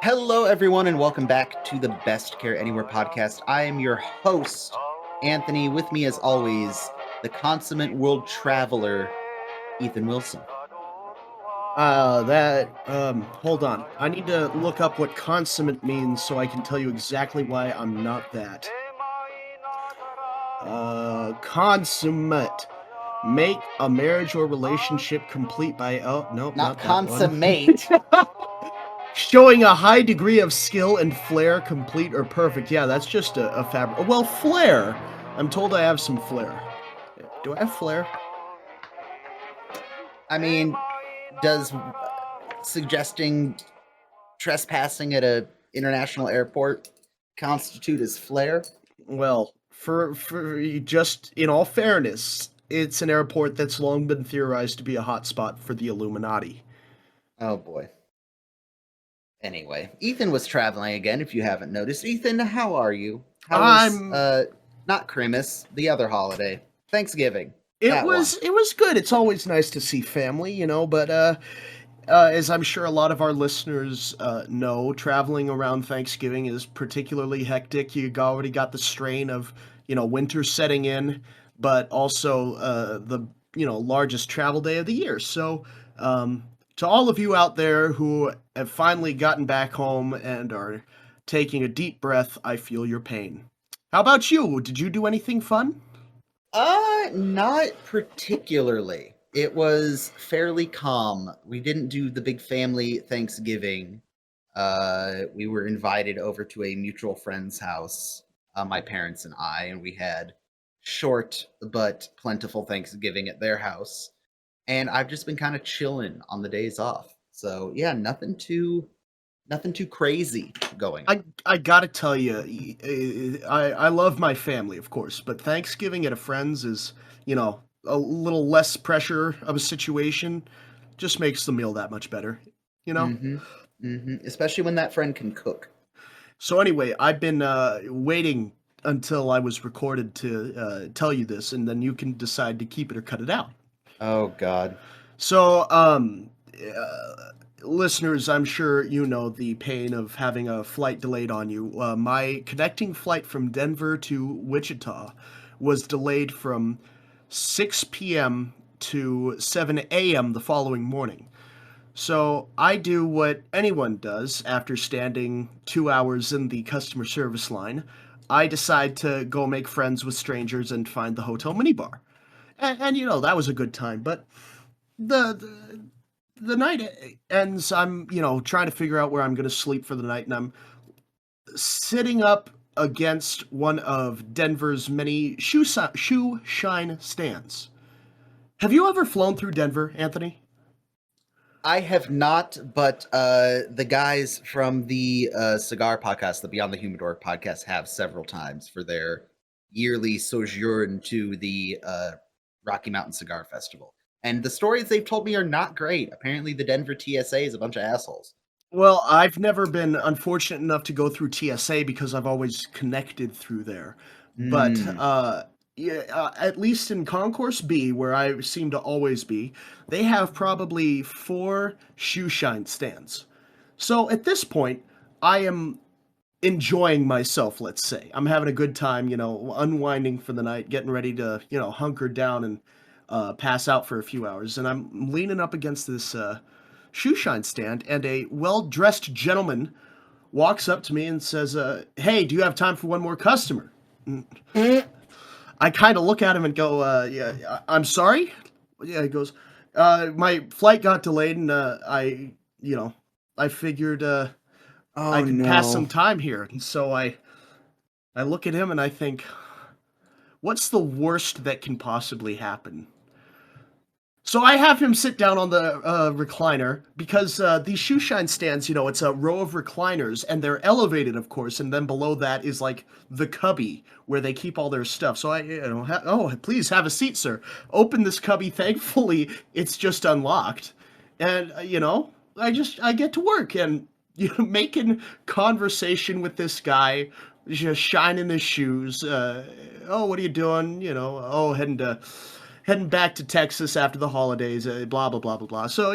Hello, everyone, and welcome back to the Best Care Anywhere podcast. I am your host, Anthony. With me, as always, the consummate world traveler, Ethan Wilson. Hold on. I need to look up what consummate means so I can tell you exactly why I'm not that. Consummate. Make a marriage or relationship complete by, oh, nope, not that one. Consummate. Showing a high degree of skill and flair, complete or perfect. Yeah, that's just a fabric. Well, flair. I'm told I have some flair. Do I have flair? I mean, does suggesting trespassing at a international airport constitute as flair? Well, for just in all fairness, it's an airport that's long been theorized to be a hotspot for the Illuminati. Oh boy. Anyway, Ethan was traveling again, if you haven't noticed. Ethan, how are you? How was not Christmas, the other holiday, Thanksgiving? It was good. It's always nice to see family, but as I'm sure a lot of our listeners know, traveling around Thanksgiving is particularly hectic. You already got the strain of, winter setting in, but also the, largest travel day of the year. So, to all of you out there who have finally gotten back home and are taking a deep breath, I feel your pain. How about you? Did you do anything fun? Not particularly. It was fairly calm. We didn't do the big family Thanksgiving. We were invited over to a mutual friend's house, my parents and I, and we had short but plentiful Thanksgiving at their house. And I've just been kind of chilling on the days off. So yeah, nothing too crazy going on. I gotta tell you, I love my family, of course, but Thanksgiving at a friend's is, a little less pressure of a situation. Just makes the meal that much better, Especially when that friend can cook. So anyway, I've been waiting until I was recorded to tell you this, and then you can decide to keep it or cut it out. Oh God. So, listeners, I'm sure you know the pain of having a flight delayed on you. My connecting flight from Denver to Wichita was delayed from 6 p.m. to 7 a.m. the following morning. So I do what anyone does after standing 2 hours in the customer service line. I decide to go make friends with strangers and find the hotel minibar. And that was a good time, but the night ends. I'm trying to figure out where I'm going to sleep for the night, and I'm sitting up against one of Denver's many shoe shine stands. Have you ever flown through Denver, Anthony? I have not, but the guys from the cigar podcast, the Beyond the Humidor podcast, have several times for their yearly sojourn to the Rocky Mountain Cigar Festival. And the stories they've told me are not great. Apparently the Denver TSA is a bunch of assholes. Well, I've never been unfortunate enough to go through TSA because I've always connected through there. But at least in Concourse B, where I seem to always be, they have probably 4 shoe shine stands. So at this point, I am enjoying myself, let's say. I'm having a good time, unwinding for the night, getting ready to, hunker down and pass out for a few hours. And I'm leaning up against this shoe shine stand, and a well-dressed gentleman walks up to me and says, hey, do you have time for one more customer? I kind of look at him and go, yeah, I'm sorry? Yeah, he goes, my flight got delayed, and I figured I could pass some time here. And so I look at him and I think, what's the worst that can possibly happen? So I have him sit down on the recliner because these shoe shine stands, it's a row of recliners and they're elevated, of course. And then below that is like the cubby where they keep all their stuff. So please have a seat, sir. Open this cubby. Thankfully, it's just unlocked. And, I get to work and, making conversation with this guy, just shining his shoes. What are you doing? Heading back to Texas after the holidays, blah, blah, blah, blah, blah. So,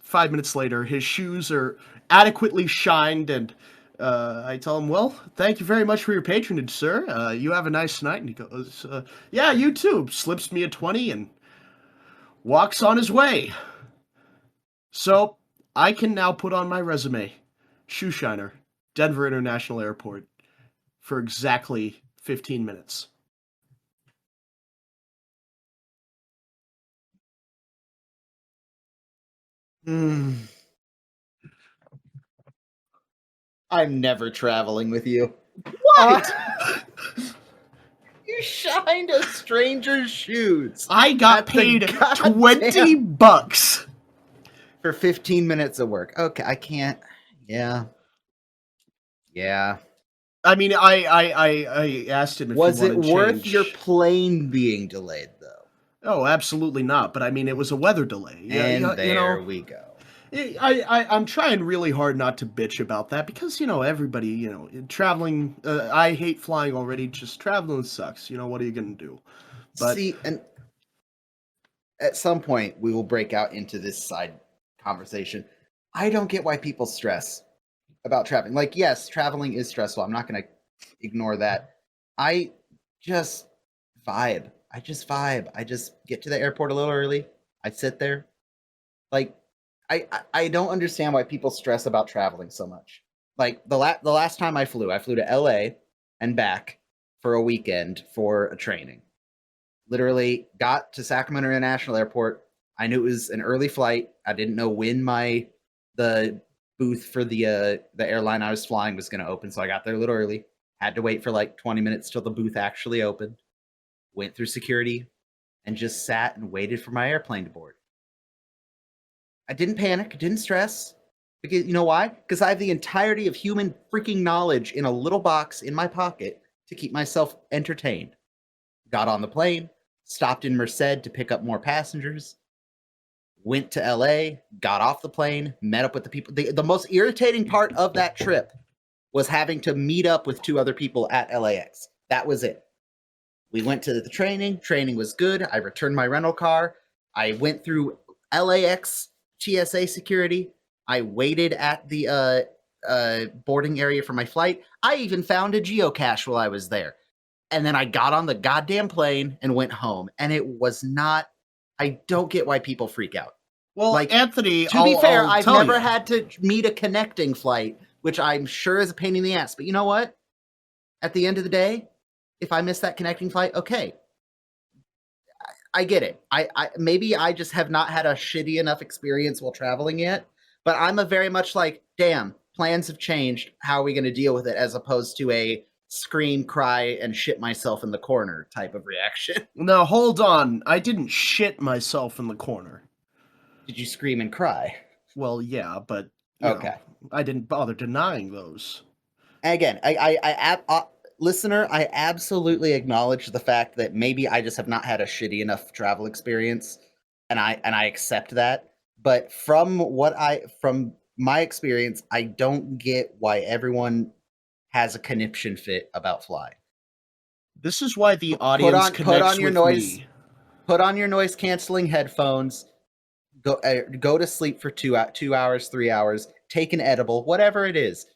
5 minutes later, his shoes are adequately shined, and I tell him, "Well, thank you very much for your patronage, sir. You have a nice night." And he goes, "Yeah, you too." Slips me a 20 and walks on his way. So I can now put on my resume, shoe shiner, Denver International Airport, for exactly 15 minutes. I'm never traveling with you. What? You shined a stranger's shoes. I got At the paid goddamn- $20 for 15 minutes of work. Okay, I can't. Yeah. Yeah. I mean, I asked him if Was he it wanted worth change. your plane being delayed, though? Oh, absolutely not. But I mean, it was a weather delay. And there we go. I'm trying really hard not to bitch about that because, everybody, traveling, I hate flying already. Just traveling sucks. What are you going to do? But see, and at some point we will break out into this side conversation. I don't get why people stress about traveling. Like, yes, traveling is stressful. I'm not going to ignore that. I just vibe. I just get to the airport a little early. I sit there. Like, I don't understand why people stress about traveling so much. Like the last time I flew to LA and back for a weekend for a training. Literally got to Sacramento International Airport. I knew it was an early flight. I didn't know when the booth for the airline I was flying was going to open, so I got there a little early. Had to wait for like 20 minutes till the booth actually opened. Went through security and just sat and waited for my airplane to board. I didn't panic, didn't stress. Because you know why? Because I have the entirety of human freaking knowledge in a little box in my pocket to keep myself entertained. Got on the plane, stopped in Merced to pick up more passengers, went to LA, got off the plane, met up with the people. The most irritating part of that trip was having to meet up with 2 other people at LAX. That was it. We went to the training. Training was good. I returned my rental car. I went through LAX TSA security. I waited at the boarding area for my flight. I even found a geocache while I was there. And then I got on the goddamn plane and went home. And it was not... I don't get why people freak out. Well, like, Anthony, to be fair, I'll I've tell never you. had to meet a connecting flight, which I'm sure is a pain in the ass. But you know what? At the end of the day, if I miss that connecting flight, okay. I get it. I maybe I just have not had a shitty enough experience while traveling yet, but I'm a very much like, damn, plans have changed. How are we going to deal with it? As opposed to a scream, cry, and shit myself in the corner type of reaction. Now, hold on. I didn't shit myself in the corner. Did you scream and cry? Well, yeah, but okay, I didn't bother denying those. Again, listener, I absolutely acknowledge the fact that maybe I just have not had a shitty enough travel experience, and I accept that. But from my experience, I don't get why everyone has a conniption fit about flying. This is why the audience connects with me. Put on your noise canceling headphones. Go to sleep for 2 hours, 3 hours. Take an edible, whatever it is.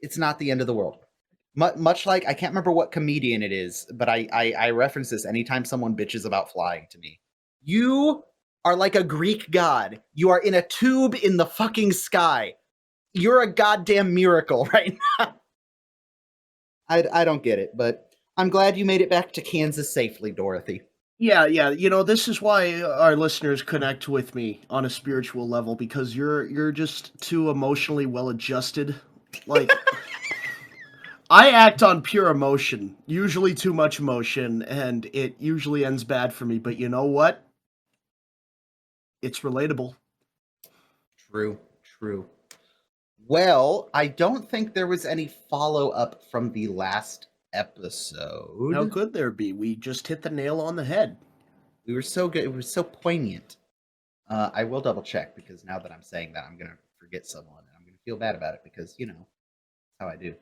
It's not the end of the world. Much like, I can't remember what comedian it is, but I reference this anytime someone bitches about flying to me. You are like a Greek god. You are in a tube in the fucking sky. You're a goddamn miracle right now. I don't get it, but I'm glad you made it back to Kansas safely, Dorothy. Yeah. This is why our listeners connect with me on a spiritual level, because you're just too emotionally well adjusted. Like, I act on pure emotion, usually too much emotion, and it usually ends bad for me. But you know what? It's relatable. True. Well, I don't think there was any follow-up from the last episode. How could there be? We just hit the nail on the head. We were so good. It was so poignant. I will double check, because now that I'm saying that, I'm going to forget someone, and I'm going to feel bad about it, because, that's how I do.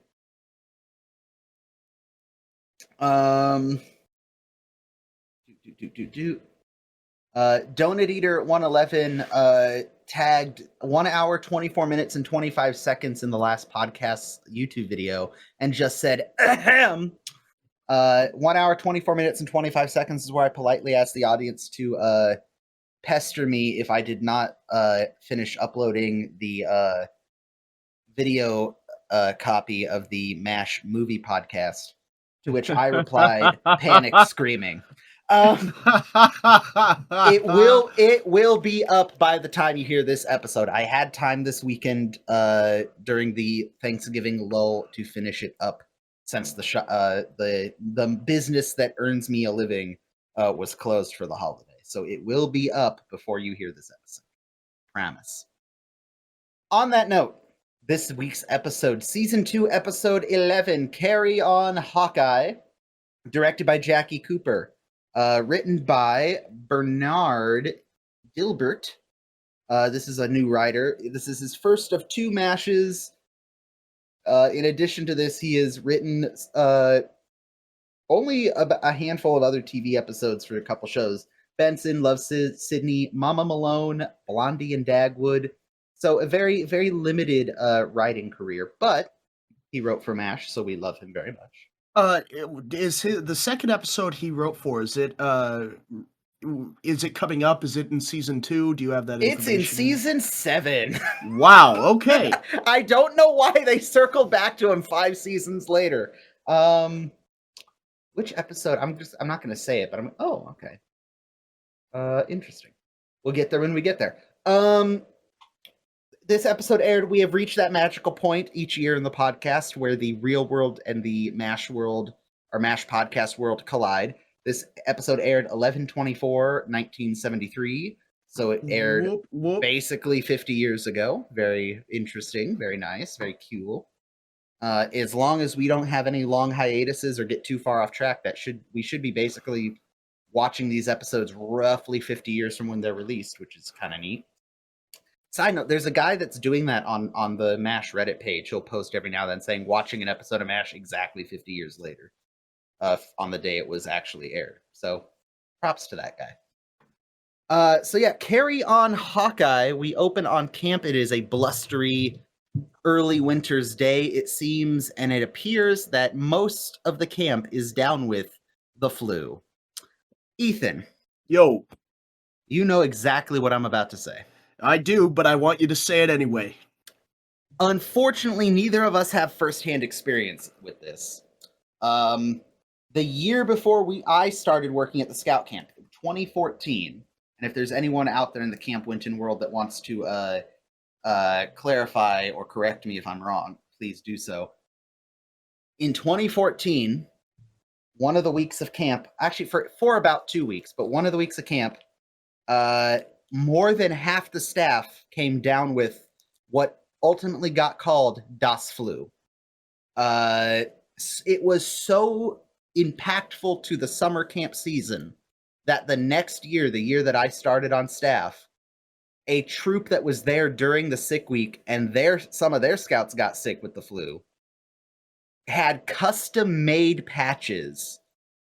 Donut Eater 111 tagged 1 hour, 24 minutes, and 25 seconds in the last podcast's YouTube video and just said, ahem. 1 hour, 24 minutes, and 25 seconds is where I politely asked the audience to pester me if I did not finish uploading the video copy of the MASH movie podcast, to which I replied, panic screaming. It will be up by the time you hear this episode. I had time this weekend during the Thanksgiving lull to finish it up, since the business that earns me a living was closed for the holiday. So it will be up before you hear this episode. Promise. On that note, this week's episode, Season 2, Episode 11, Carry On Hawkeye, directed by Jackie Cooper, written by Bernard Dilbert. This is a new writer. This is his first of 2 mashes. In addition to this, he has written only a handful of other TV episodes for a couple shows. Benson, Love Sydney, Mama Malone, Blondie and Dagwood. So a very, very limited writing career, but he wrote for MASH, so we love him very much. Is the second episode he wrote for? Is it coming up? Is it in season 2? Do you have that information? It's in season 7. Wow. Okay. I don't know why they circled back to him 5 seasons later. Which episode? I'm not going to say it, but oh, okay. Interesting. We'll get there when we get there. This episode aired. We have reached that magical point each year in the podcast where the real world and the MASH world, or MASH podcast world, collide. This episode aired 11/24/1973, so it aired basically 50 years ago. Very interesting, very nice, very cool. As long as we don't have any long hiatuses or get too far off track, we should be basically watching these episodes roughly 50 years from when they're released, which is kind of neat. Side note, there's a guy that's doing that on the MASH Reddit page. He'll post every now and then saying, watching an episode of MASH exactly 50 years later, on the day it was actually aired. So props to that guy. So yeah, Carry On Hawkeye. We open on camp. It is a blustery early winter's day, it seems, and it appears that most of the camp is down with the flu. Ethan. Yo. You know exactly what I'm about to say. I do, but I want you to say it anyway. Unfortunately, neither of us have firsthand experience with this. The year before I started working at the scout camp, 2014, and if there's anyone out there in the Camp Winton world that wants to clarify or correct me if I'm wrong, please do so. In 2014, one of the weeks of camp, actually for about 2 weeks, but one of the weeks of camp, more than half the staff came down with what ultimately got called Das Flu. It was so impactful to the summer camp season that the next year, the year that I started on staff, a troop that was there during the sick week, and some of their scouts got sick with the flu, had custom-made patches.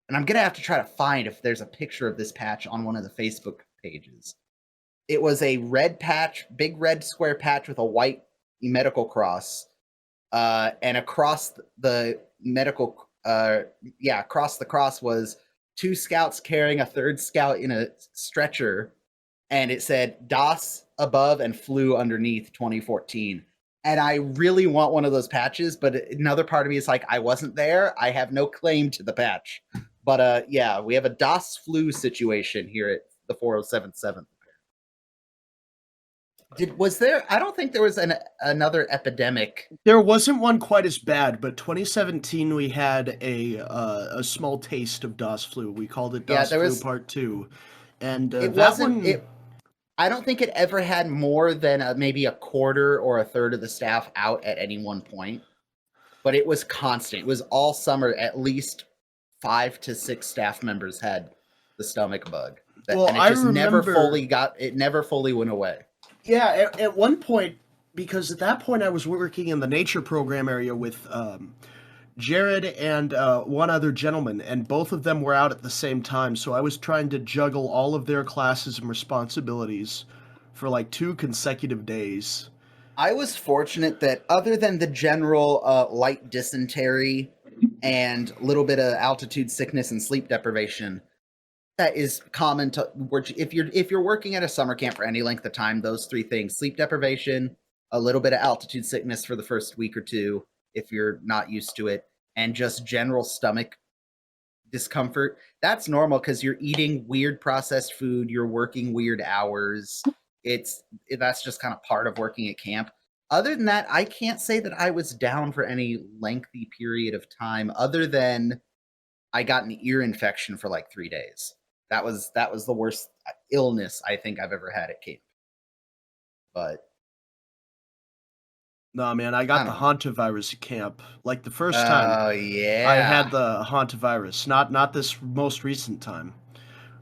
And I'm going to have to try to find if there's a picture of this patch on one of the Facebook pages. It was a red patch, big red square patch with a white medical cross. And across the medical, across the cross was 2 scouts carrying a 3rd scout in a stretcher. And it said DOS above and flu underneath 2014. And I really want one of those patches, but another part of me is like, I wasn't there. I have no claim to the patch. But yeah, we have a DOS flu situation here at the 407.7. I don't think there was another epidemic. There wasn't one quite as bad, but 2017 we had a small taste of DOS flu. We called it DOS flu Part 2. And I don't think it ever had more than maybe a quarter or a third of the staff out at any one point. But it was constant. It was all summer. At least 5 to 6 staff members had the stomach bug. And it just never fully went away. Yeah, at one point, because at that point I was working in the nature program area with Jared and one other gentleman, and both of them were out at the same time, so I was trying to juggle all of their classes and responsibilities for like 2 consecutive days. I was fortunate that other than the general light dysentery and a little bit of altitude sickness and sleep deprivation, that is common to if you're working at a summer camp for any length of time, those 3 things: sleep deprivation, a little bit of altitude sickness for the first week or 2 if you're not used to it, and just general stomach discomfort. That's normal because you're eating weird processed food, you're working weird hours. That's just kind of part of working at camp. Other than that, I can't say that I was down for any lengthy period of time other than I got an ear infection for like 3 days. That was the worst illness I think I've ever had at camp. But no, man, I got the hantavirus at camp. Like the first oh time yeah, I had the hantavirus, not this most recent time.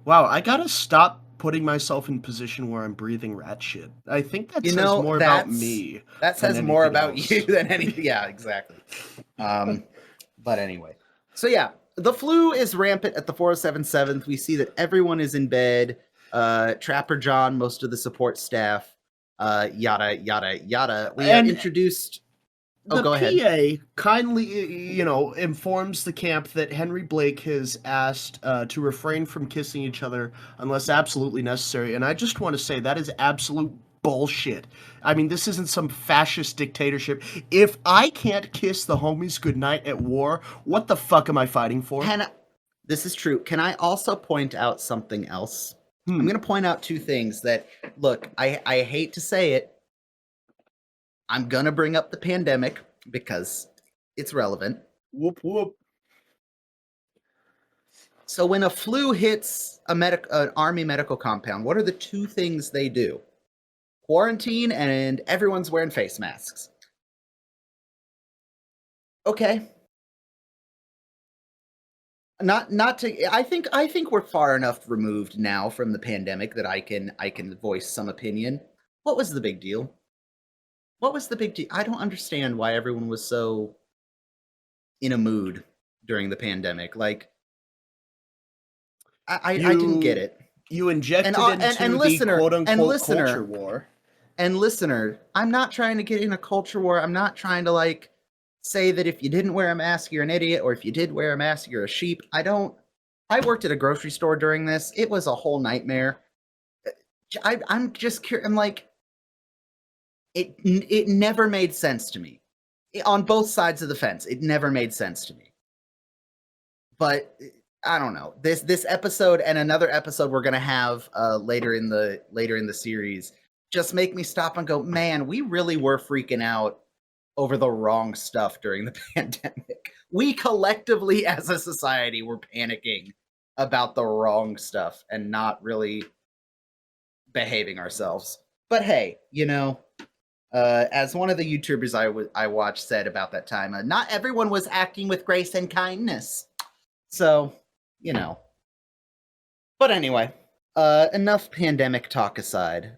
Wow, I gotta stop putting myself in position where I'm breathing rat shit. I think that says more about me. That says more about you than anything. Yeah, exactly. But anyway, so yeah, the flu is rampant at the 407 7th. We see that everyone is in bed. Trapper John, most of the support staff, yada yada yada. We are introduced. The PA kindly, informs the camp that Henry Blake has asked to refrain from kissing each other unless absolutely necessary. And I just want to say that is absolute bullshit. I mean, this isn't some fascist dictatorship. If I can't kiss the homies goodnight at war, what the fuck am I fighting for? This is true. Can I also point out something else? I'm going to point out 2 things that, look, I hate to say it. I'm going to bring up the pandemic because it's relevant. Whoop, whoop. So when a flu hits an army medical compound, what are the 2 things they do? Quarantine, and everyone's wearing face masks. Okay. I think we're far enough removed now from the pandemic that I can voice some opinion. What was the big deal? What was the big deal? I don't understand why everyone was so in a mood during the pandemic. Like, I didn't get it. You injected into the quote-unquote culture war. And listener, I'm not trying to get in a culture war. I'm not trying to, like, say that if you didn't wear a mask, you're an idiot, or if you did wear a mask, you're a sheep. I worked at a grocery store during this. It was a whole nightmare. I'm just curious. I'm like, it never made sense to me. On both sides of the fence, it never made sense to me. But I don't know. This episode and another episode we're gonna have later in the series just make me stop and go, man, we really were freaking out over the wrong stuff during the pandemic. We collectively as a society were panicking about the wrong stuff and not really behaving ourselves. But hey, as one of the YouTubers I watched said about that time, not everyone was acting with grace and kindness. So, But anyway, enough pandemic talk aside.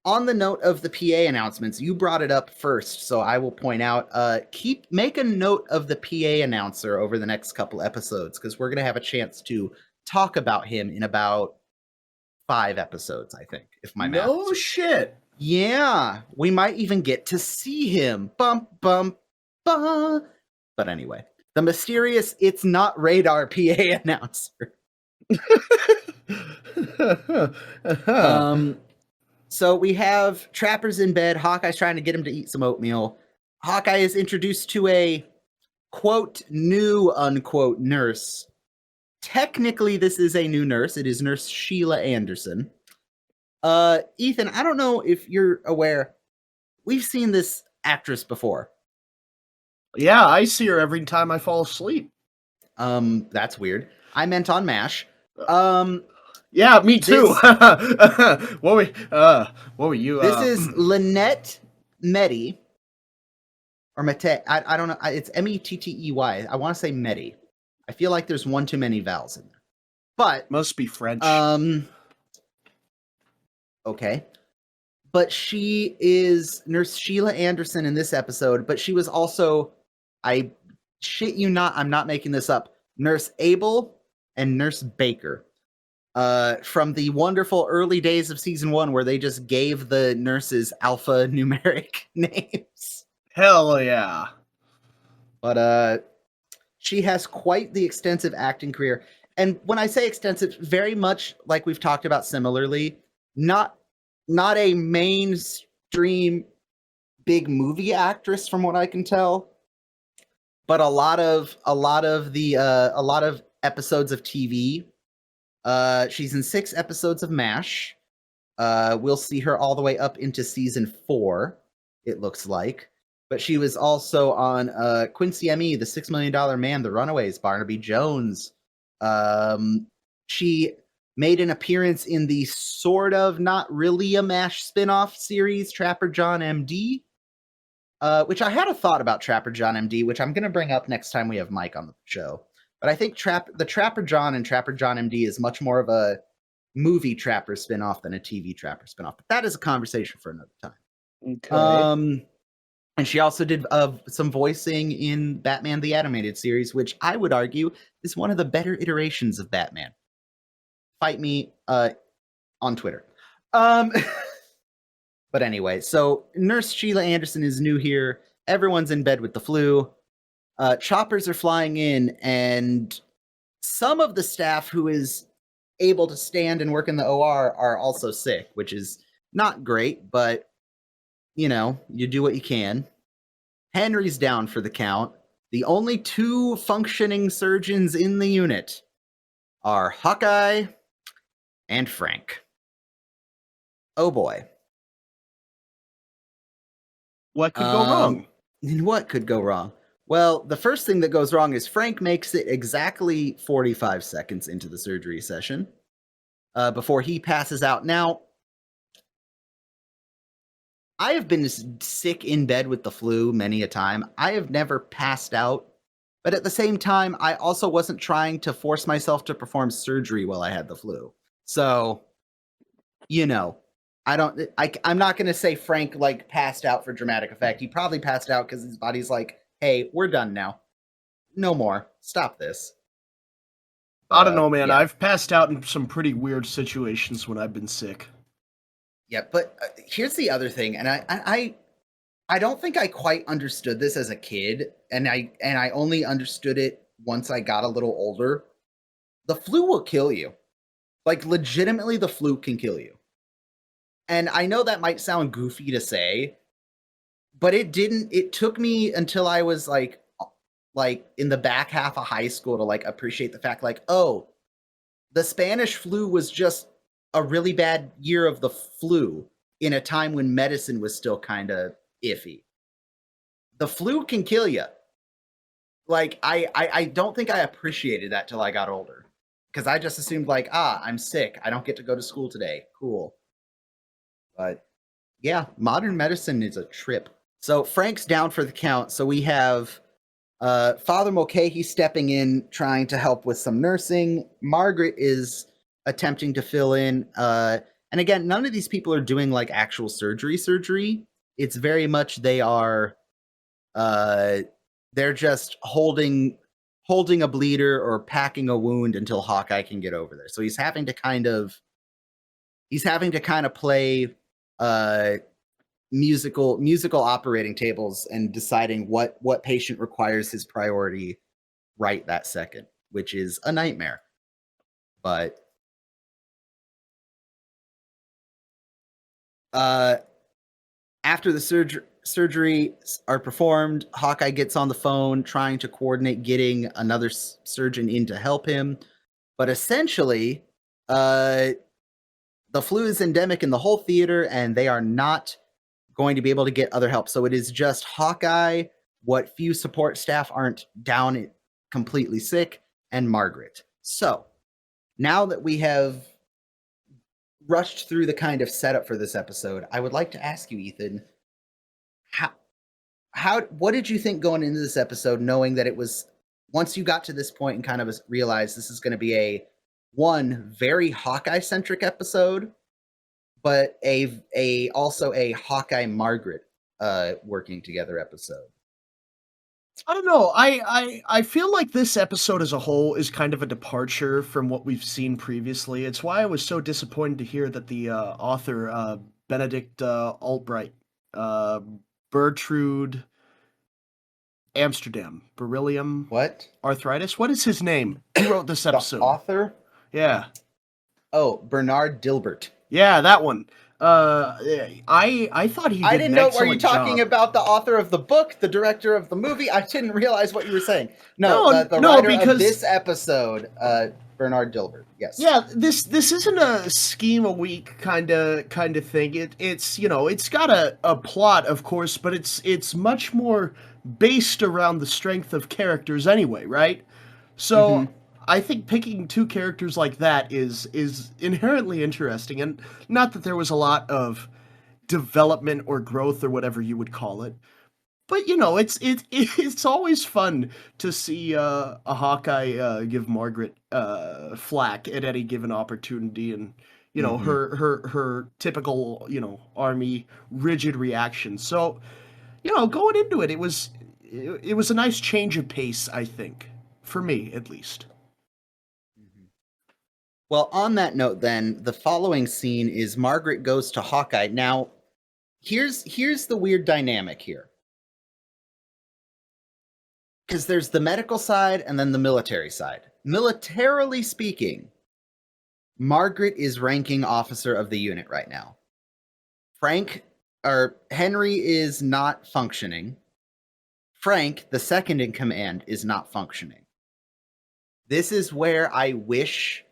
On the note of the PA announcements, you brought it up first, so I will point out, make a note of the PA announcer over the next couple episodes, because we're going to have a chance to talk about him in about 5 episodes, I think, if my math. No shit. Yeah, we might even get to see him. Bum, bum, bum. But anyway, the mysterious It's Not Radar PA announcer. So we have Trapper's in bed. Hawkeye's trying to get him to eat some oatmeal. Hawkeye is introduced to a, quote, new, unquote, nurse. Technically, this is a new nurse. It is Nurse Sheila Anderson. Ethan, I don't know if you're aware. We've seen this actress before. Yeah, I see her every time I fall asleep. That's weird. I meant on MASH. Yeah, me too. What were you? This is Lynette Medi, or Mette. I don't know. It's Mettey. I want to say Medi. I feel like there's one too many vowels in there, but must be French. Okay, but she is Nurse Sheila Anderson in this episode. But she was also, I shit you not, I'm not making this up, Nurse Abel and Nurse Baker. from the wonderful early days of season 1 where they just gave the nurses alphanumeric names. Hell yeah. But she has quite the extensive acting career. And when I say extensive, very much like we've talked about similarly, not a mainstream big movie actress from what I can tell, but a lot of episodes of TV. She's in 6 episodes of MASH. We'll see her all the way up into season 4, it looks like. But she was also on Quincy M.E., The $6 Million Man, The Runaways, Barnaby Jones. She made an appearance in the sort of not really a MASH spin-off series, Trapper John MD, which I had a thought about Trapper John MD, which I'm going to bring up next time we have Mike on the show. But I think the Trapper John and Trapper John MD is much more of a movie Trapper spinoff than a TV Trapper spinoff. But that is a conversation for another time. Okay. And she also did some voicing in Batman the Animated Series, which I would argue is one of the better iterations of Batman. Fight me on Twitter. But anyway, so Nurse Sheila Anderson is new here. Everyone's in bed with the flu. Choppers are flying in, and some of the staff who is able to stand and work in the OR are also sick, which is not great, but you know, you do what you can. Henry's down for the count. The only 2 functioning surgeons in the unit are Hawkeye and Frank. Oh boy. What could go wrong? What could go wrong? Well, the first thing that goes wrong is Frank makes it exactly 45 seconds into the surgery session before he passes out. Now, I have been sick in bed with the flu many a time. I have never passed out, but at the same time, I also wasn't trying to force myself to perform surgery while I had the flu. So, you know, I'm not going to say Frank like passed out for dramatic effect. He probably passed out because his body's like, hey, we're done now. No more. Stop this. I don't know, man. Yeah. I've passed out in some pretty weird situations when I've been sick. Yeah, but here's the other thing, and I don't think I quite understood this as a kid, and I only understood it once I got a little older. The flu will kill you. Like, legitimately, the flu can kill you. And I know that might sound goofy to say, but it didn't. It took me until I was like in the back half of high school to like appreciate the fact, like, oh, the Spanish flu was just a really bad year of the flu in a time when medicine was still kind of iffy. The flu can kill you. Like, I don't think I appreciated that till I got older, because I just assumed like, I'm sick, I don't get to go to school today. Cool. But yeah, modern medicine is a trip. So Frank's down for the count. So we have Father Mulcahy stepping in, trying to help with some nursing. Margaret is attempting to fill in. And again, none of these people are doing like actual surgery. It's very much they are they're just holding a bleeder or packing a wound until Hawkeye can get over there. So he's having to kind of play musical operating tables and deciding what patient requires his priority right that second, which is a nightmare. But after the surgery are performed, Hawkeye gets on the phone trying to coordinate getting another surgeon in to help him. But essentially, the flu is endemic in the whole theater, and they are not going to be able to get other help. So it is just Hawkeye, what few support staff aren't down completely sick, and Margaret. So now that we have rushed through the kind of setup for this episode, I would like to ask you, Ethan, what did you think going into this episode, knowing that it was, once you got to this point and kind of realized this is going to be a very Hawkeye centric episode, but also a Hawkeye Margaret working together episode? I don't know. I feel like this episode as a whole is kind of a departure from what we've seen previously. It's why I was so disappointed to hear that the author Benedict Albright, uh, Bertrude Amsterdam, beryllium What? arthritis. What is his name? Who wrote this The episode? author? Yeah, Oh, Bernard Dilbert. yeah, that one. I thought he did I didn't an know. Were you excellent talking job. about the author of the book, the director of the movie? I didn't realize what you were saying. No, No, the no, writer of because this episode, Bernard Dilbert. Yes. yeah, this isn't a scheme a week kind of thing. It's it's got a plot, of course, but it's much more based around the strength of characters anyway, right? Mm-hmm. So I think picking two characters like that is inherently interesting, and not that there was a lot of development or growth or whatever you would call it. But it's always fun to see a Hawkeye give Margaret flack at any given opportunity, and Mm-hmm. her typical army rigid reaction. So going into it, it was a nice change of pace, I think, for me at least. Mm-hmm. Well, on that note, then the following scene is Margaret goes to Hawkeye. Now, here's the weird dynamic here, because there's the medical side and then the military side. Militarily speaking, Margaret is ranking officer of the unit right now. Henry is not functioning. Frank, the second in command, is not functioning. This is where I wish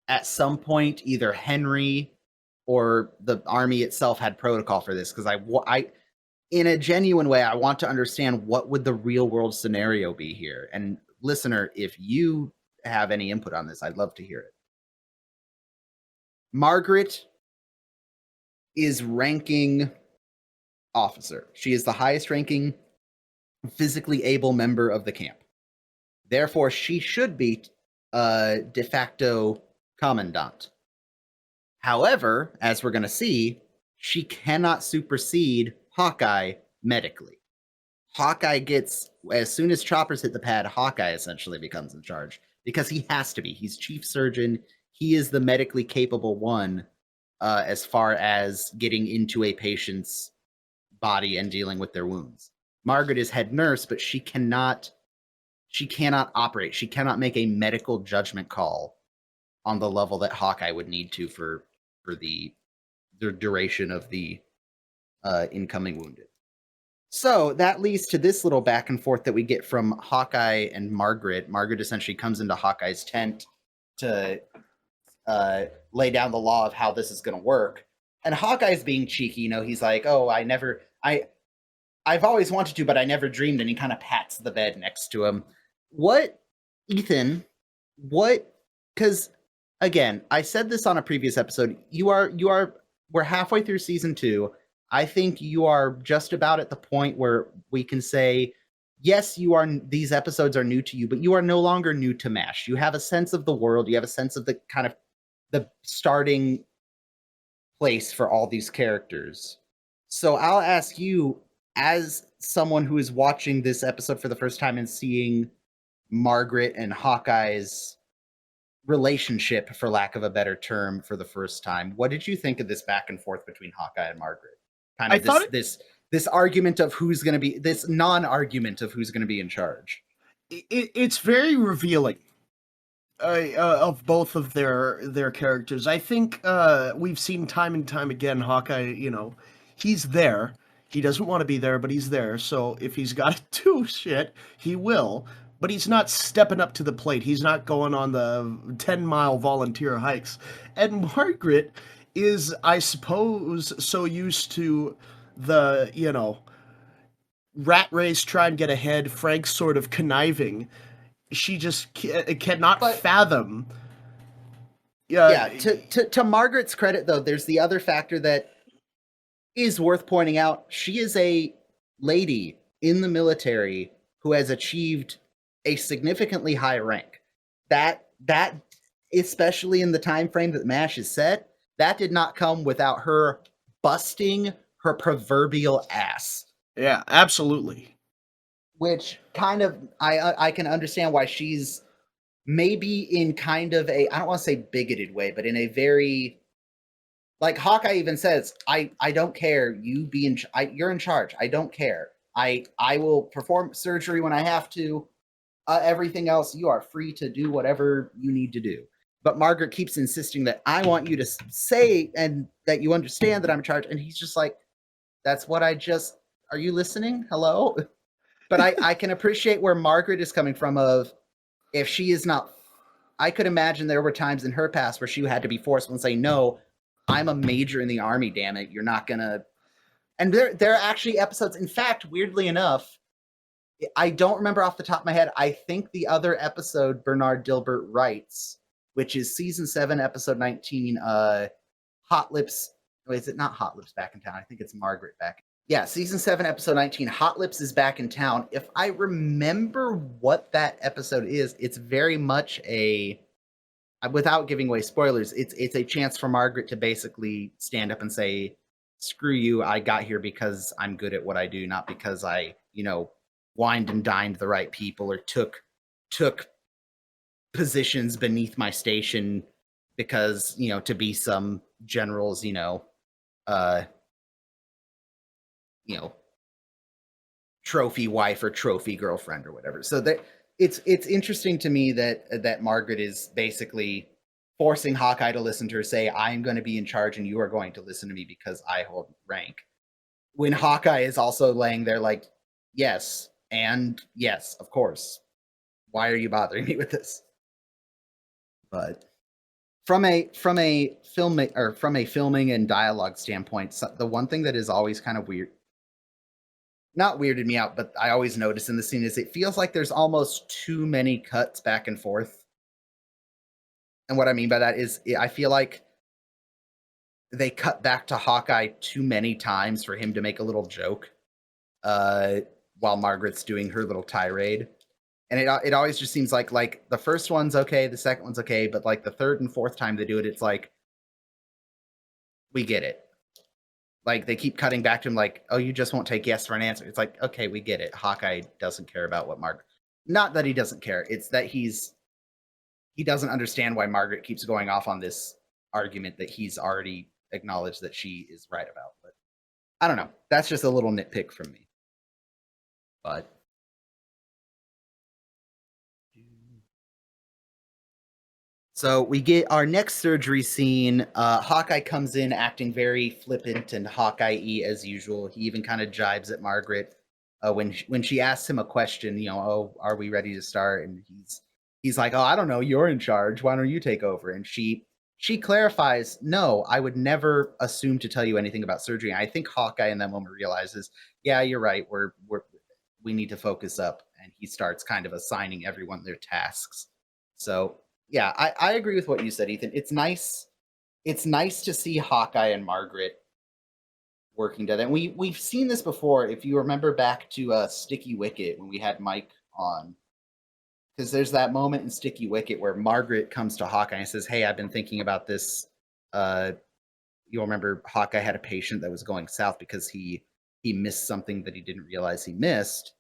at some point either Henry or the army itself had protocol for this, because I in a genuine way, I want to understand what would the real world scenario be here. And listener, if you have any input on this, I'd love to hear it. Margaret is ranking officer. She is the highest ranking physically able member of the camp. Therefore, she should be de facto commandant. However, as we're going to see, she cannot supersede Hawkeye medically. Hawkeye gets, as soon as choppers hit the pad, Hawkeye essentially becomes in charge because he has to be. He's chief surgeon. He is the medically capable one as far as getting into a patient's body and dealing with their wounds. Margaret is head nurse, but she cannot operate. She cannot make a medical judgment call on the level that Hawkeye would need to for the duration of the incoming wounded. So that leads to this little back and forth that we get from Hawkeye and Margaret. Margaret essentially comes into Hawkeye's tent to lay down the law of how this is going to work. And Hawkeye's being cheeky. He's like, "Oh, I've always wanted to, but I never dreamed." And he kind of pats the bed next to him. Ethan, because again, I said this on a previous episode, we're halfway through season 2. I think you are just about at the point where we can say, yes, these episodes are new to you, but you are no longer new to MASH. You have a sense of the world. You have a sense of the kind of the starting place for all these characters. So I'll ask you, as someone who is watching this episode for the first time and seeing Margaret and Hawkeye's relationship, for lack of a better term, for the first time, what did you think of this back and forth between Hawkeye and Margaret? Kind of this argument of who's going to be, this non-argument of who's going to be in charge. It's very revealing of both of their characters. I think we've seen time and time again Hawkeye, he's there. He doesn't want to be there, but he's there. So if he's got to do shit, he will. But he's not stepping up to the plate. He's not going on the 10-mile volunteer hikes. And Margaret is, I suppose, so used to the, rat race, try and get ahead, Frank sort of conniving. She just cannot fathom. Yeah, to Margaret's credit, though, there's the other factor that is worth pointing out. She is a lady in the military who has achieved a significantly high rank. That especially in the time frame that MASH is set, that did not come without her busting her proverbial ass. Yeah, absolutely. which kind of I can understand why she's maybe in kind of a, I don't want to say bigoted way, but in a very, like Hawkeye even says, I don't care. You be in. You're in charge. I don't care. I will perform surgery when I have to. Everything else, you are free to do whatever you need to do. But Margaret keeps insisting that I want you to say and that you understand that I'm in charge. And he's just like, that's what I just. Are you listening? Hello. But I can appreciate where Margaret is coming from. Of if she is not, I could imagine there were times in her past where she had to be forceful and say, no, I'm a major in the army, damn it. You're not gonna. And there are actually episodes. In fact, weirdly enough, I don't remember off the top of my head. I think the other episode Bernard Dilbert writes, which is season 7, episode 19, Hot Lips. Oh, is it not Hot Lips back in town? I think it's Margaret back. Yeah, season 7, episode 19, Hot Lips is back in town. If I remember what that episode is, it's very much a, without giving away spoilers, it's a chance for Margaret to basically stand up and say, "Screw you! I got here because I'm good at what I do, not because I, wined and dined the right people or took positions beneath my station because to be some general's uh, you know trophy wife or trophy girlfriend or whatever." So that it's interesting to me that Margaret is basically forcing Hawkeye to listen to her say, "I'm going to be in charge and you are going to listen to me because I hold rank." When Hawkeye is also laying there like, "Yes, and yes, of course. Why are you bothering me with this?" But from a filming and dialogue standpoint, the one thing that is always kind of weird, not weirded me out, but I always notice in the scene is it feels like there's almost too many cuts back and forth. And what I mean by that is I feel like they cut back to Hawkeye too many times for him to make a little joke uh, while Margaret's doing her little tirade. And it always just seems like the first one's okay, the second one's okay, but like the third and fourth time they do it, it's like, we get it. Like they keep cutting back to him like, "Oh, you just won't take yes for an answer." It's like, okay, we get it. Hawkeye doesn't care about what Margaret. Not that he doesn't care. It's that he doesn't understand why Margaret keeps going off on this argument that he's already acknowledged that she is right about. But I don't know. That's just a little nitpick from me. But so we get our next surgery scene. Hawkeye comes in acting very flippant and Hawkeye-y as usual. He even kind of jibes at Margaret when she asks him a question. "Oh, are we ready to start?" And he's like, "Oh, I don't know. You're in charge. Why don't you take over?" And she clarifies, "No, I would never assume to tell you anything about surgery." And I think Hawkeye in that moment realizes, "Yeah, you're right. We need to focus up." And he starts kind of assigning everyone their tasks. So yeah, I agree with what you said, Ethan. It's nice. It's nice to see Hawkeye and Margaret working together. And we've seen this before. If you remember back to Sticky Wicket when we had Mike on, because there's that moment in Sticky Wicket where Margaret comes to Hawkeye and says, "Hey, I've been thinking about this." You'll remember Hawkeye had a patient that was going south because he missed something that he didn't realize he missed.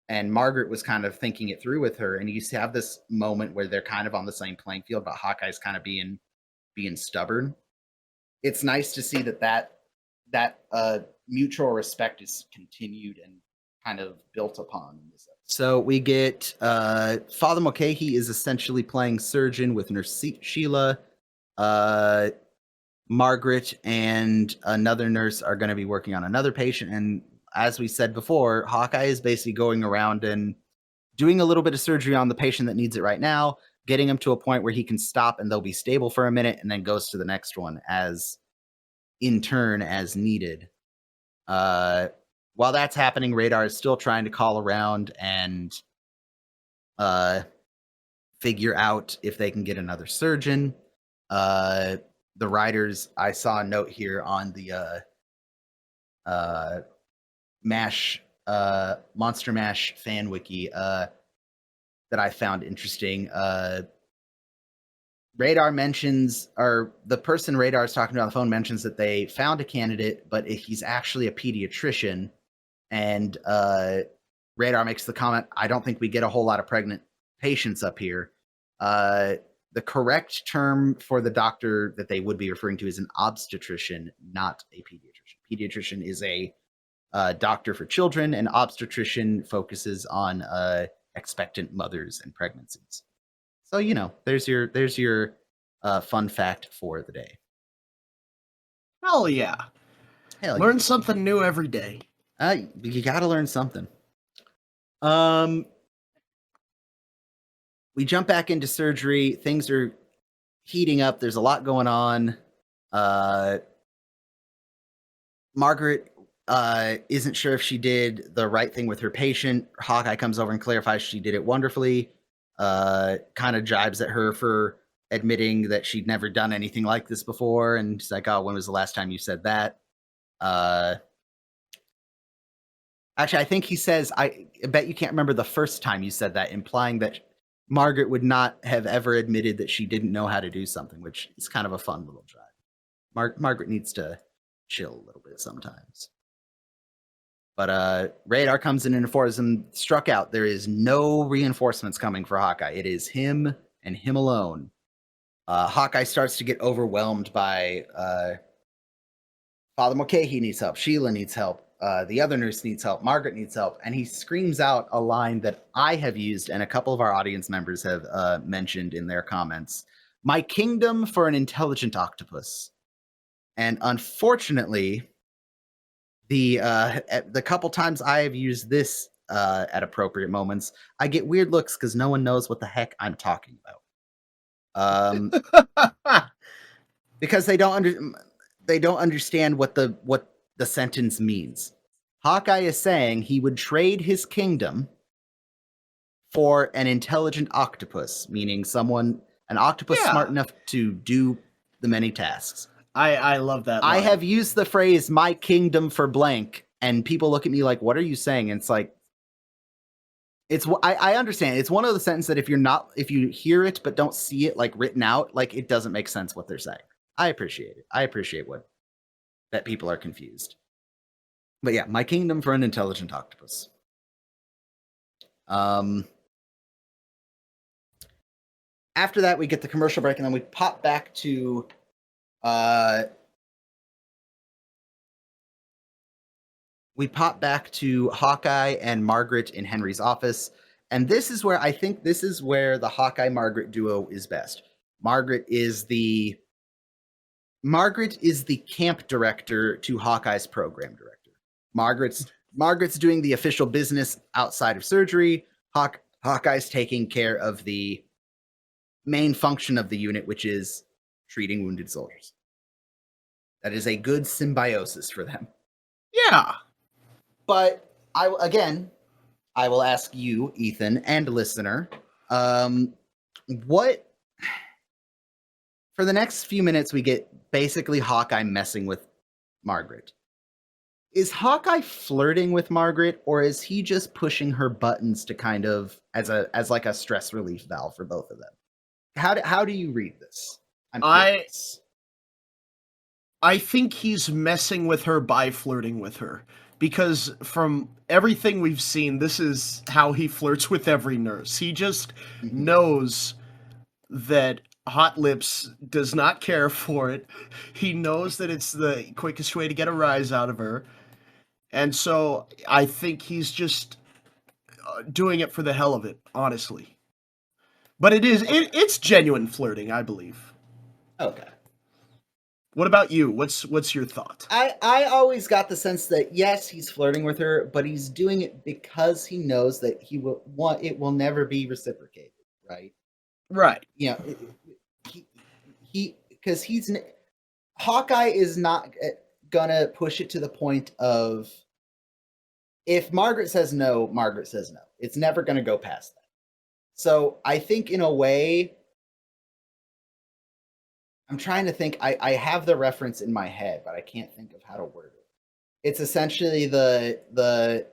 And Margaret was kind of thinking it through with her, and you have this moment where they're kind of on the same playing field, but Hawkeye's kind of being stubborn. It's nice to see that mutual respect is continued and kind of built upon in this episode. So we get Father Mulcahy is essentially playing surgeon with Nurse Sheila. Margaret and another nurse are going to be working on another patient, and as we said before, Hawkeye is basically going around and doing a little bit of surgery on the patient that needs it right now, getting him to a point where he can stop and they'll be stable for a minute, and then goes to the next one as in turn as needed. While that's happening, Radar is still trying to call around and figure out if they can get another surgeon. The writers, I saw a note here on the MASH Monster Mash fan wiki that I found interesting. Radar mentions, or the person Radar is talking to on the phone mentions that they found a candidate, but he's actually a pediatrician, and Radar makes the comment, I don't think we get a whole lot of pregnant patients up here. The correct term for the doctor that they would be referring to is an obstetrician, not a pediatrician. Pediatrician is a doctor for children, and obstetrician focuses on expectant mothers and pregnancies. So, there's your fun fact for the day. Hell yeah. Learn something new every day. You gotta learn something. We jump back into surgery. Things are heating up. There's a lot going on. Margaret isn't sure if she did the right thing with her patient. Hawkeye comes over and clarifies she did it wonderfully. Kind of jibes at her for admitting that she'd never done anything like this before. And she's like, oh, when was the last time you said that? Actually, I think he says, I bet you can't remember the first time you said that, implying that Margaret would not have ever admitted that she didn't know how to do something, which is kind of a fun little drive. Margaret needs to chill a little bit sometimes. But Radar comes in and informs him, struck out. There is no reinforcements coming for Hawkeye. It is him and him alone. Hawkeye starts to get overwhelmed by Father Mulcahy needs help. Sheila needs help. The other nurse needs help. Margaret needs help. And he screams out a line that I have used and a couple of our audience members have mentioned in their comments. My kingdom for an intelligent octopus. And unfortunately, the couple times I have used this at appropriate moments, I get weird looks because no one knows what the heck I'm talking about. Because they don't understand what the sentence means. Hawkeye is saying he would trade his kingdom for an intelligent octopus, meaning an octopus smart enough to do the many tasks. I love that line. I have used the phrase "my kingdom" for blank, and people look at me like, "What are you saying?" And it's like, I understand. It's one of the sentences that if you hear it but don't see it like written out, like it doesn't make sense what they're saying. I appreciate it. I appreciate that people are confused. But yeah, my kingdom for an intelligent octopus. After that, we get the commercial break, and then we pop back to Hawkeye and Margaret in Henry's office. And this is where the Hawkeye-Margaret duo is best. Margaret is the camp director to Hawkeye's program director. Margaret's doing the official business outside of surgery. Hawkeye's taking care of the main function of the unit, which is treating wounded soldiers. That is a good symbiosis for them. Yeah. But I will ask you, Ethan, and listener, what for the next few minutes we get basically Hawkeye messing with Margaret. Is Hawkeye flirting with Margaret, or is he just pushing her buttons to kind of as like a stress relief valve for both of them? How do you read this? I think he's messing with her by flirting with her, because from everything we've seen, this is how he flirts with every nurse. He just knows that Hot Lips does not care for it. He knows that it's the quickest way to get a rise out of her. And so I think he's just doing it for the hell of it, honestly. But it's genuine flirting, I believe. Okay. What about you? What's your thought? I always got the sense that yes, he's flirting with her, but he's doing it because he knows that it will never be reciprocated, right? Right. You know, Hawkeye is not gonna push it to the point of, if Margaret says no, Margaret says no. It's never gonna go past that. So I think in a way, I'm trying to think, I have the reference in my head, but I can't think of how to word it. It's essentially the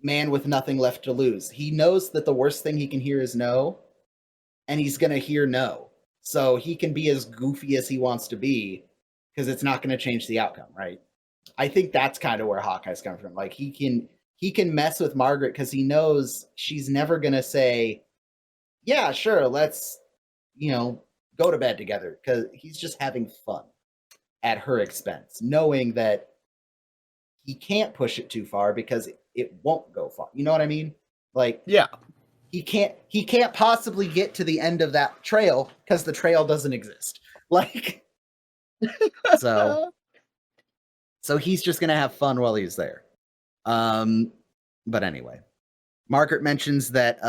man with nothing left to lose. He knows that the worst thing he can hear is no, and he's going to hear no. So he can be as goofy as he wants to be, because it's not going to change the outcome, right? I think that's kind of where Hawkeye's coming from. Like he can mess with Margaret because he knows she's never gonna say, "Yeah, sure, let's go to bed together," because he's just having fun at her expense, knowing that he can't push it too far because it won't go far. You know what I mean? Like, yeah, he can't possibly get to the end of that trail because the trail doesn't exist. Like, so he's just gonna have fun while he's there. But anyway, Margaret mentions that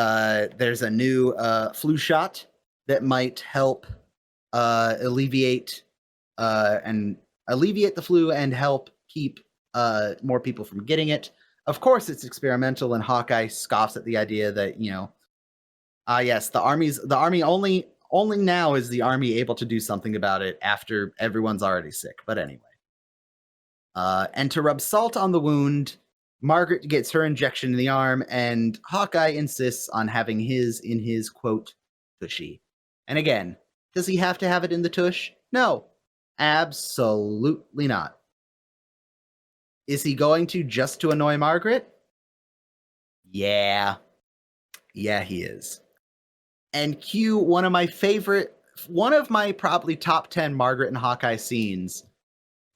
there's a new flu shot that might help alleviate the flu and help keep more people from getting it. Of course, it's experimental, and Hawkeye scoffs at the idea that yes, the army only now is the army able to do something about it after everyone's already sick. But anyway, and to rub salt on the wound, Margaret gets her injection in the arm, and Hawkeye insists on having his in his quote tushy. And again, does he have to have it in the tush? No, absolutely not. Is he going to just to annoy Margaret? Yeah, he is. And cue one of my probably top 10 Margaret and Hawkeye scenes.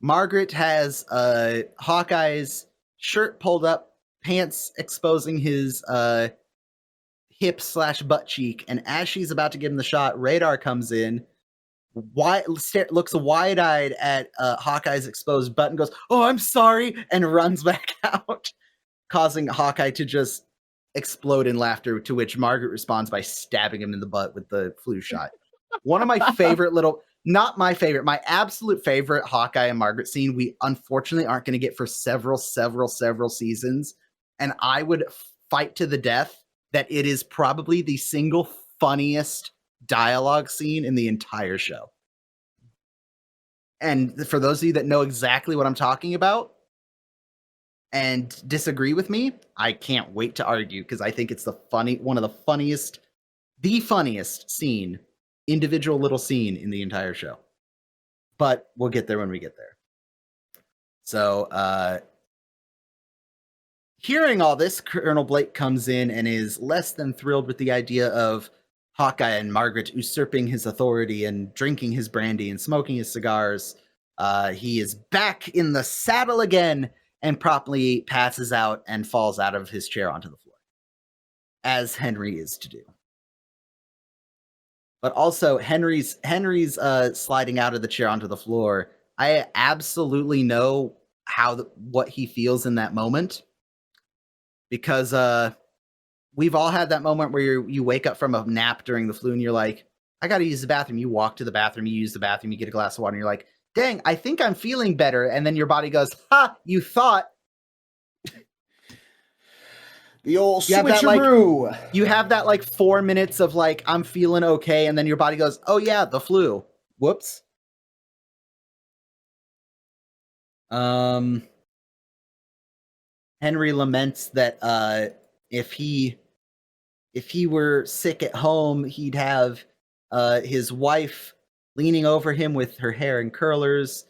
Margaret has Hawkeye's shirt pulled up, pants exposing his hip/butt cheek, and as she's about to give him the shot, Radar comes in, looks wide-eyed at Hawkeye's exposed butt and goes, "Oh, I'm sorry," and runs back out, causing Hawkeye to just explode in laughter, to which Margaret responds by stabbing him in the butt with the flu shot. One of my favorite not my favorite, my absolute favorite Hawkeye and Margaret scene we unfortunately aren't going to get for several seasons, and I would fight to the death that it is probably the single funniest dialogue scene in the entire show. And for those of you that know exactly what I'm talking about and disagree with me, I can't wait to argue, because I think it's one of the funniest scene, individual little scene in the entire show. But we'll get there when we get there. So, hearing all this, Colonel Blake comes in and is less than thrilled with the idea of Hawkeye and Margaret usurping his authority and drinking his brandy and smoking his cigars. He is back in the saddle again and promptly passes out and falls out of his chair onto the floor, as Henry is to do. But also, Henry's sliding out of the chair onto the floor. I absolutely know what he feels in that moment, because we've all had that moment where you wake up from a nap during the flu and you're like, I got to use the bathroom. You walk to the bathroom, you use the bathroom, you get a glass of water, and you're like, dang, I think I'm feeling better. And then your body goes, ha, you thought. The old switcheroo. You have that 4 minutes of I'm feeling okay, and then your body goes, oh yeah, the flu. Whoops. Henry laments that if he were sick at home, he'd have his wife leaning over him with her hair in curlers,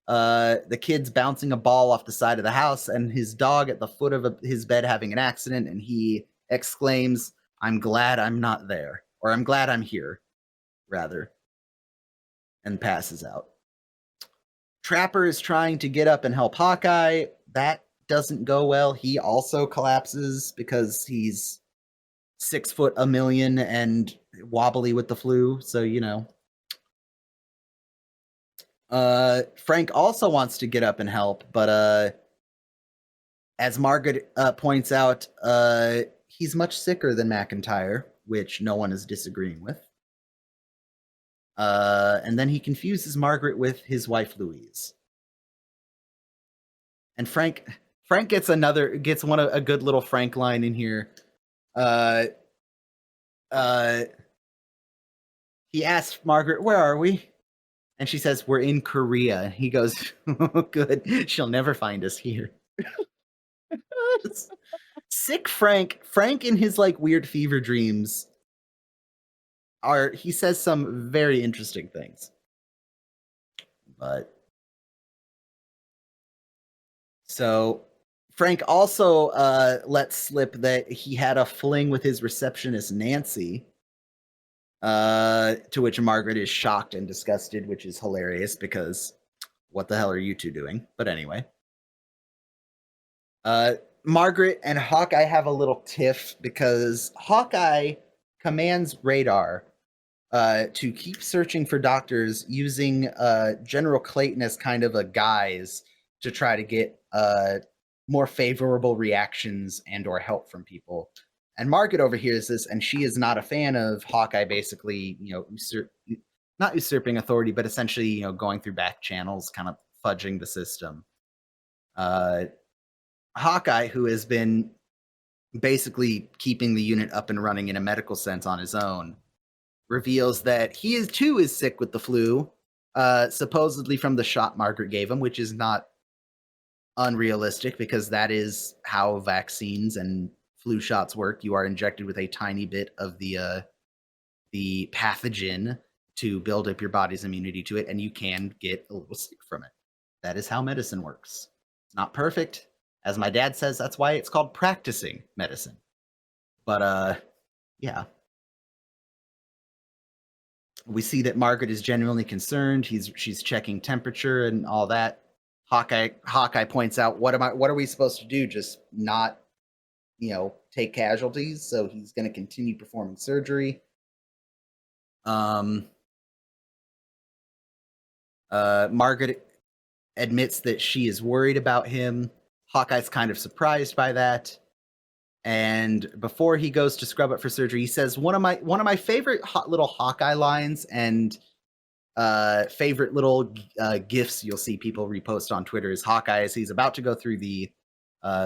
the kids bouncing a ball off the side of the house, and his dog at the foot of his bed having an accident, and he exclaims, I'm glad I'm not there, or I'm glad I'm here, rather, and passes out. Trapper is trying to get up and help Hawkeye. That doesn't go well. He also collapses because he's 6'1" and wobbly with the flu, so Frank also wants to get up and help, but as Margaret points out, he's much sicker than McIntyre, which no one is disagreeing with. And then he confuses Margaret with his wife Louise. And Frank gets a good little Frank line in here. He asks Margaret, where are we? And she says, we're in Korea. He goes, oh, good. She'll never find us here. Sick Frank. Frank in his weird fever dreams he says some very interesting things. But So Frank also let slip that he had a fling with his receptionist Nancy. To which Margaret is shocked and disgusted, which is hilarious because what the hell are you two doing? But anyway. Margaret and Hawkeye have a little tiff because Hawkeye commands Radar to keep searching for doctors using General Clayton as kind of a guise to try to get more favorable reactions and or help from people. And Margaret overhears this, and she is not a fan of Hawkeye basically, not usurping authority, but essentially, going through back channels, kind of fudging the system. Hawkeye, who has been basically keeping the unit up and running in a medical sense on his own, reveals that he is sick with the flu, supposedly from the shot Margaret gave him, which is not unrealistic because that is how vaccines and flu shots work. You are injected with a tiny bit of the pathogen to build up your body's immunity to it, and you can get a little sick from it. That is how medicine works. It's not perfect. As my dad says, that's why it's called practicing medicine. But yeah. We see that Margaret is genuinely concerned. She's checking temperature and all that. Hawkeye points out, what are we supposed to do? Just not, take casualties. So he's going to continue performing surgery. Margaret admits that she is worried about him. Hawkeye's kind of surprised by that. And before he goes to scrub up for surgery, he says one of my favorite little Hawkeye lines and favorite little gifs you'll see people repost on Twitter is Hawkeye as he's about to go through the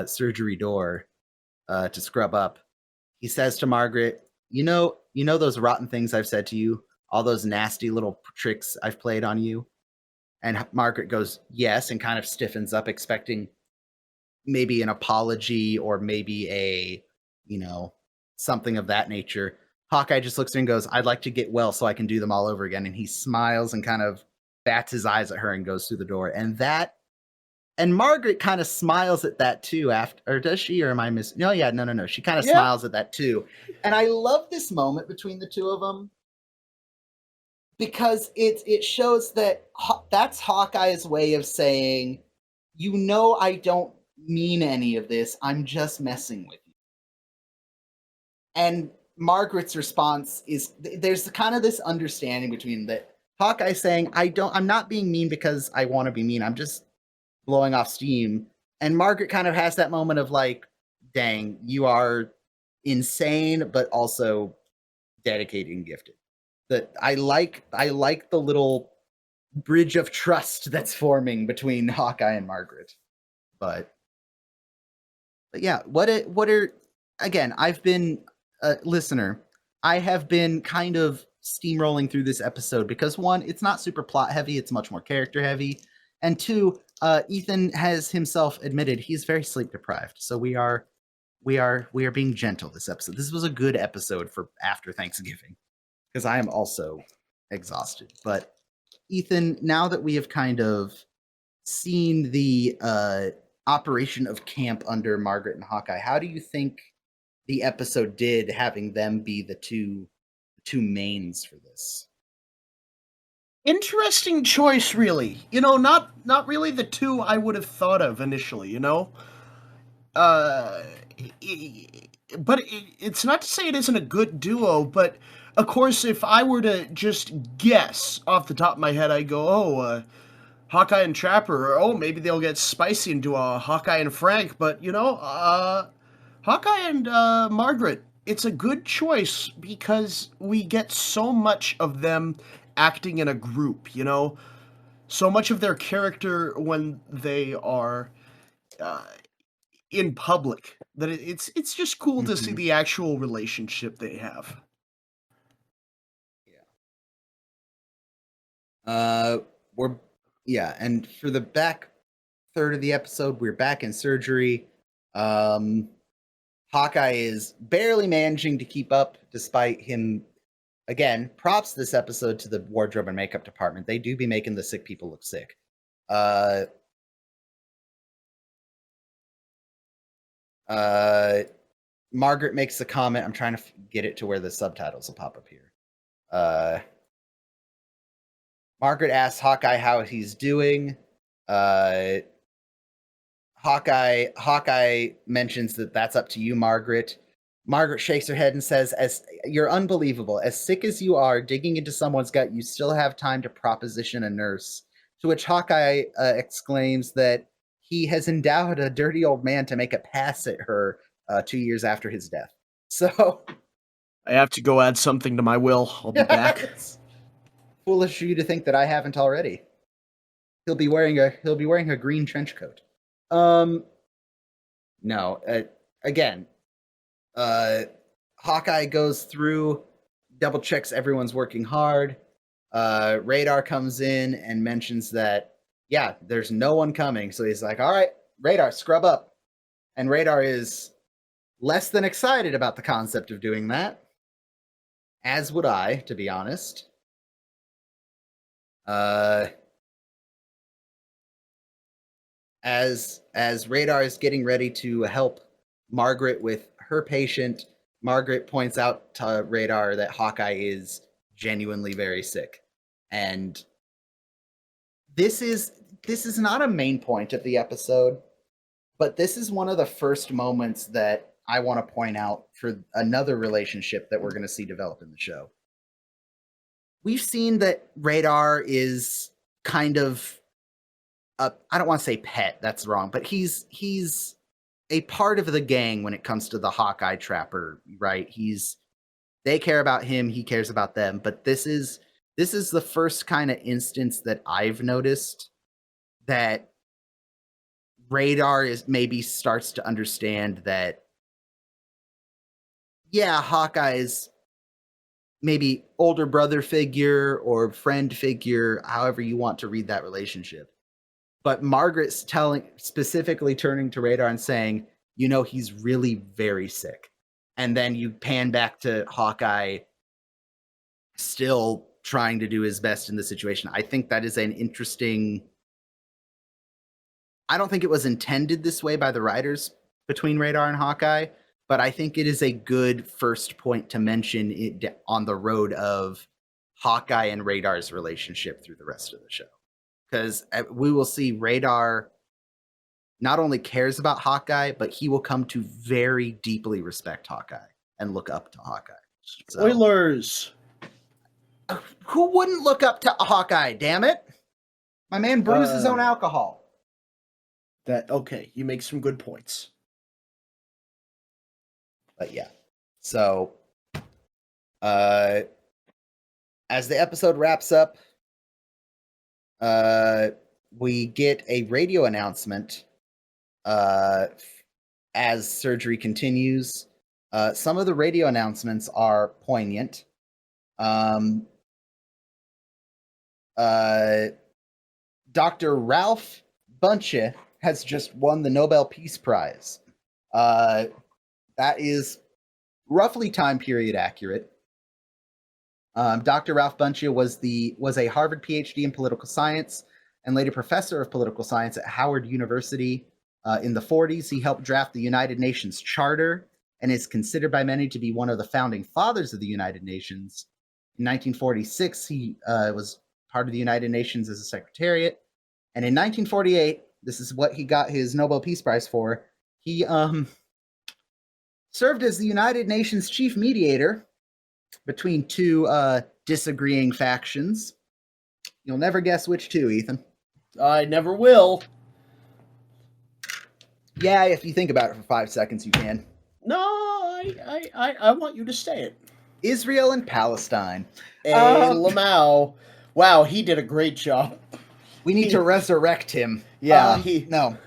surgery door to scrub up. He says to Margaret, you know those rotten things I've said to you, all those nasty little tricks I've played on you? And Margaret goes, yes, and kind of stiffens up, expecting maybe an apology or maybe a, something of that nature. Hawkeye just looks at her and goes, I'd like to get well so I can do them all over again. And he smiles and kind of bats his eyes at her and goes through the door. And Margaret kind of smiles at that too after, or does she, or am I missing? No, yeah, no. She kind of smiles at that too. And I love this moment between the two of them because it shows that that's Hawkeye's way of saying, I don't mean any of this. I'm just messing with you. And Margaret's response is there's kind of this understanding between that Hawkeye saying, I'm not being mean because I want to be mean. I'm just blowing off steam. And Margaret kind of has that moment of like, dang, you are insane, but also dedicated and gifted. That I like the little bridge of trust that's forming between Hawkeye and Margaret. But yeah, what are again, I've been a listener. I have been kind of steamrolling through this episode because one, it's not super plot heavy, it's much more character heavy. And two, Ethan has himself admitted he's very sleep deprived. So we are being gentle this episode. This was a good episode for after Thanksgiving because I am also exhausted. But Ethan, now that we have kind of seen the operation of camp under Margaret and Hawkeye, how do you think the episode did, having them be the two mains for this? Interesting choice, really. Not really the two I would have thought of initially. But it's not to say it isn't a good duo. But of course, if I were to just guess off the top of my head, I go, Hawkeye and Trapper, or maybe they'll get spicy and do a Hawkeye and Frank. But Hawkeye and Margaret, it's a good choice because we get so much of them acting in a group, so much of their character when they are in public that it's just cool to see the actual relationship they have. And for the back third of the episode, we're back in surgery. Hawkeye is barely managing to keep up despite him. Again, props this episode to the wardrobe and makeup department. They do be making the sick people look sick. Margaret makes a comment. I'm trying to get it to where the subtitles will pop up here. Margaret asks Hawkeye how he's doing. Hawkeye mentions that that's up to you, Margaret. Margaret shakes her head and says, "As you're unbelievable. As sick as you are, digging into someone's gut, you still have time to proposition a nurse." To which Hawkeye exclaims that he has endowed a dirty old man to make a pass at her 2 years after his death. So I have to go add something to my will. I'll be back. it's foolish for you to think that I haven't already. He'll be wearing a green trench coat. No. Again, Hawkeye goes through, double checks everyone's working hard. Radar comes in and mentions that, yeah, there's no one coming. So he's like, all right, Radar, scrub up. And Radar is less than excited about the concept of doing that. As would I, to be honest. As Radar is getting ready to help Margaret with her patient, Margaret points out to Radar that Hawkeye is genuinely very sick. And this is not a main point of the episode, but this is one of the first moments that I want to point out for another relationship that we're going to see develop in the show. We've seen that Radar is kind of I don't want to say pet, that's wrong, but he's a part of the gang when it comes to the Hawkeye Trapper, right? They care about him, he cares about them, but this is the first kind of instance that I've noticed that Radar is maybe starts to understand that, yeah, Hawkeye's maybe older brother figure or friend figure, however you want to read that relationship. But Margaret's specifically turning to Radar and saying, you know, he's really very sick. And then you pan back to Hawkeye still trying to do his best in the situation. I think that is an interesting... I don't think it was intended this way by the writers between Radar and Hawkeye, but I think it is a good first point to mention it on the road of Hawkeye and Radar's relationship through the rest of the show. Because we will see Radar not only cares about Hawkeye, but he will come to very deeply respect Hawkeye and look up to Hawkeye. Spoilers! So, who wouldn't look up to Hawkeye, damn it? My man brews his own alcohol. Okay, you make some good points. But yeah. So, as the episode wraps up, we get a radio announcement as surgery continues. Some of the radio announcements are poignant. Dr. Ralph Bunche has just won the Nobel Peace Prize. That is roughly time period accurate. Dr. Ralph Bunche was a Harvard PhD in political science and later professor of political science at Howard University. In the 40s, he helped draft the United Nations Charter and is considered by many to be one of the founding fathers of the United Nations. In 1946, he was part of the United Nations as a secretariat. And in 1948, this is what he got his Nobel Peace Prize for. He served as the United Nations chief mediator between two disagreeing factions. You'll never guess which two, Ethan. I never will. Yeah, if you think about it for 5 seconds, you can. No, I want you to say it. Israel and Palestine. Hey, Lamau. Wow, he did a great job. We need to resurrect him. Yeah, no.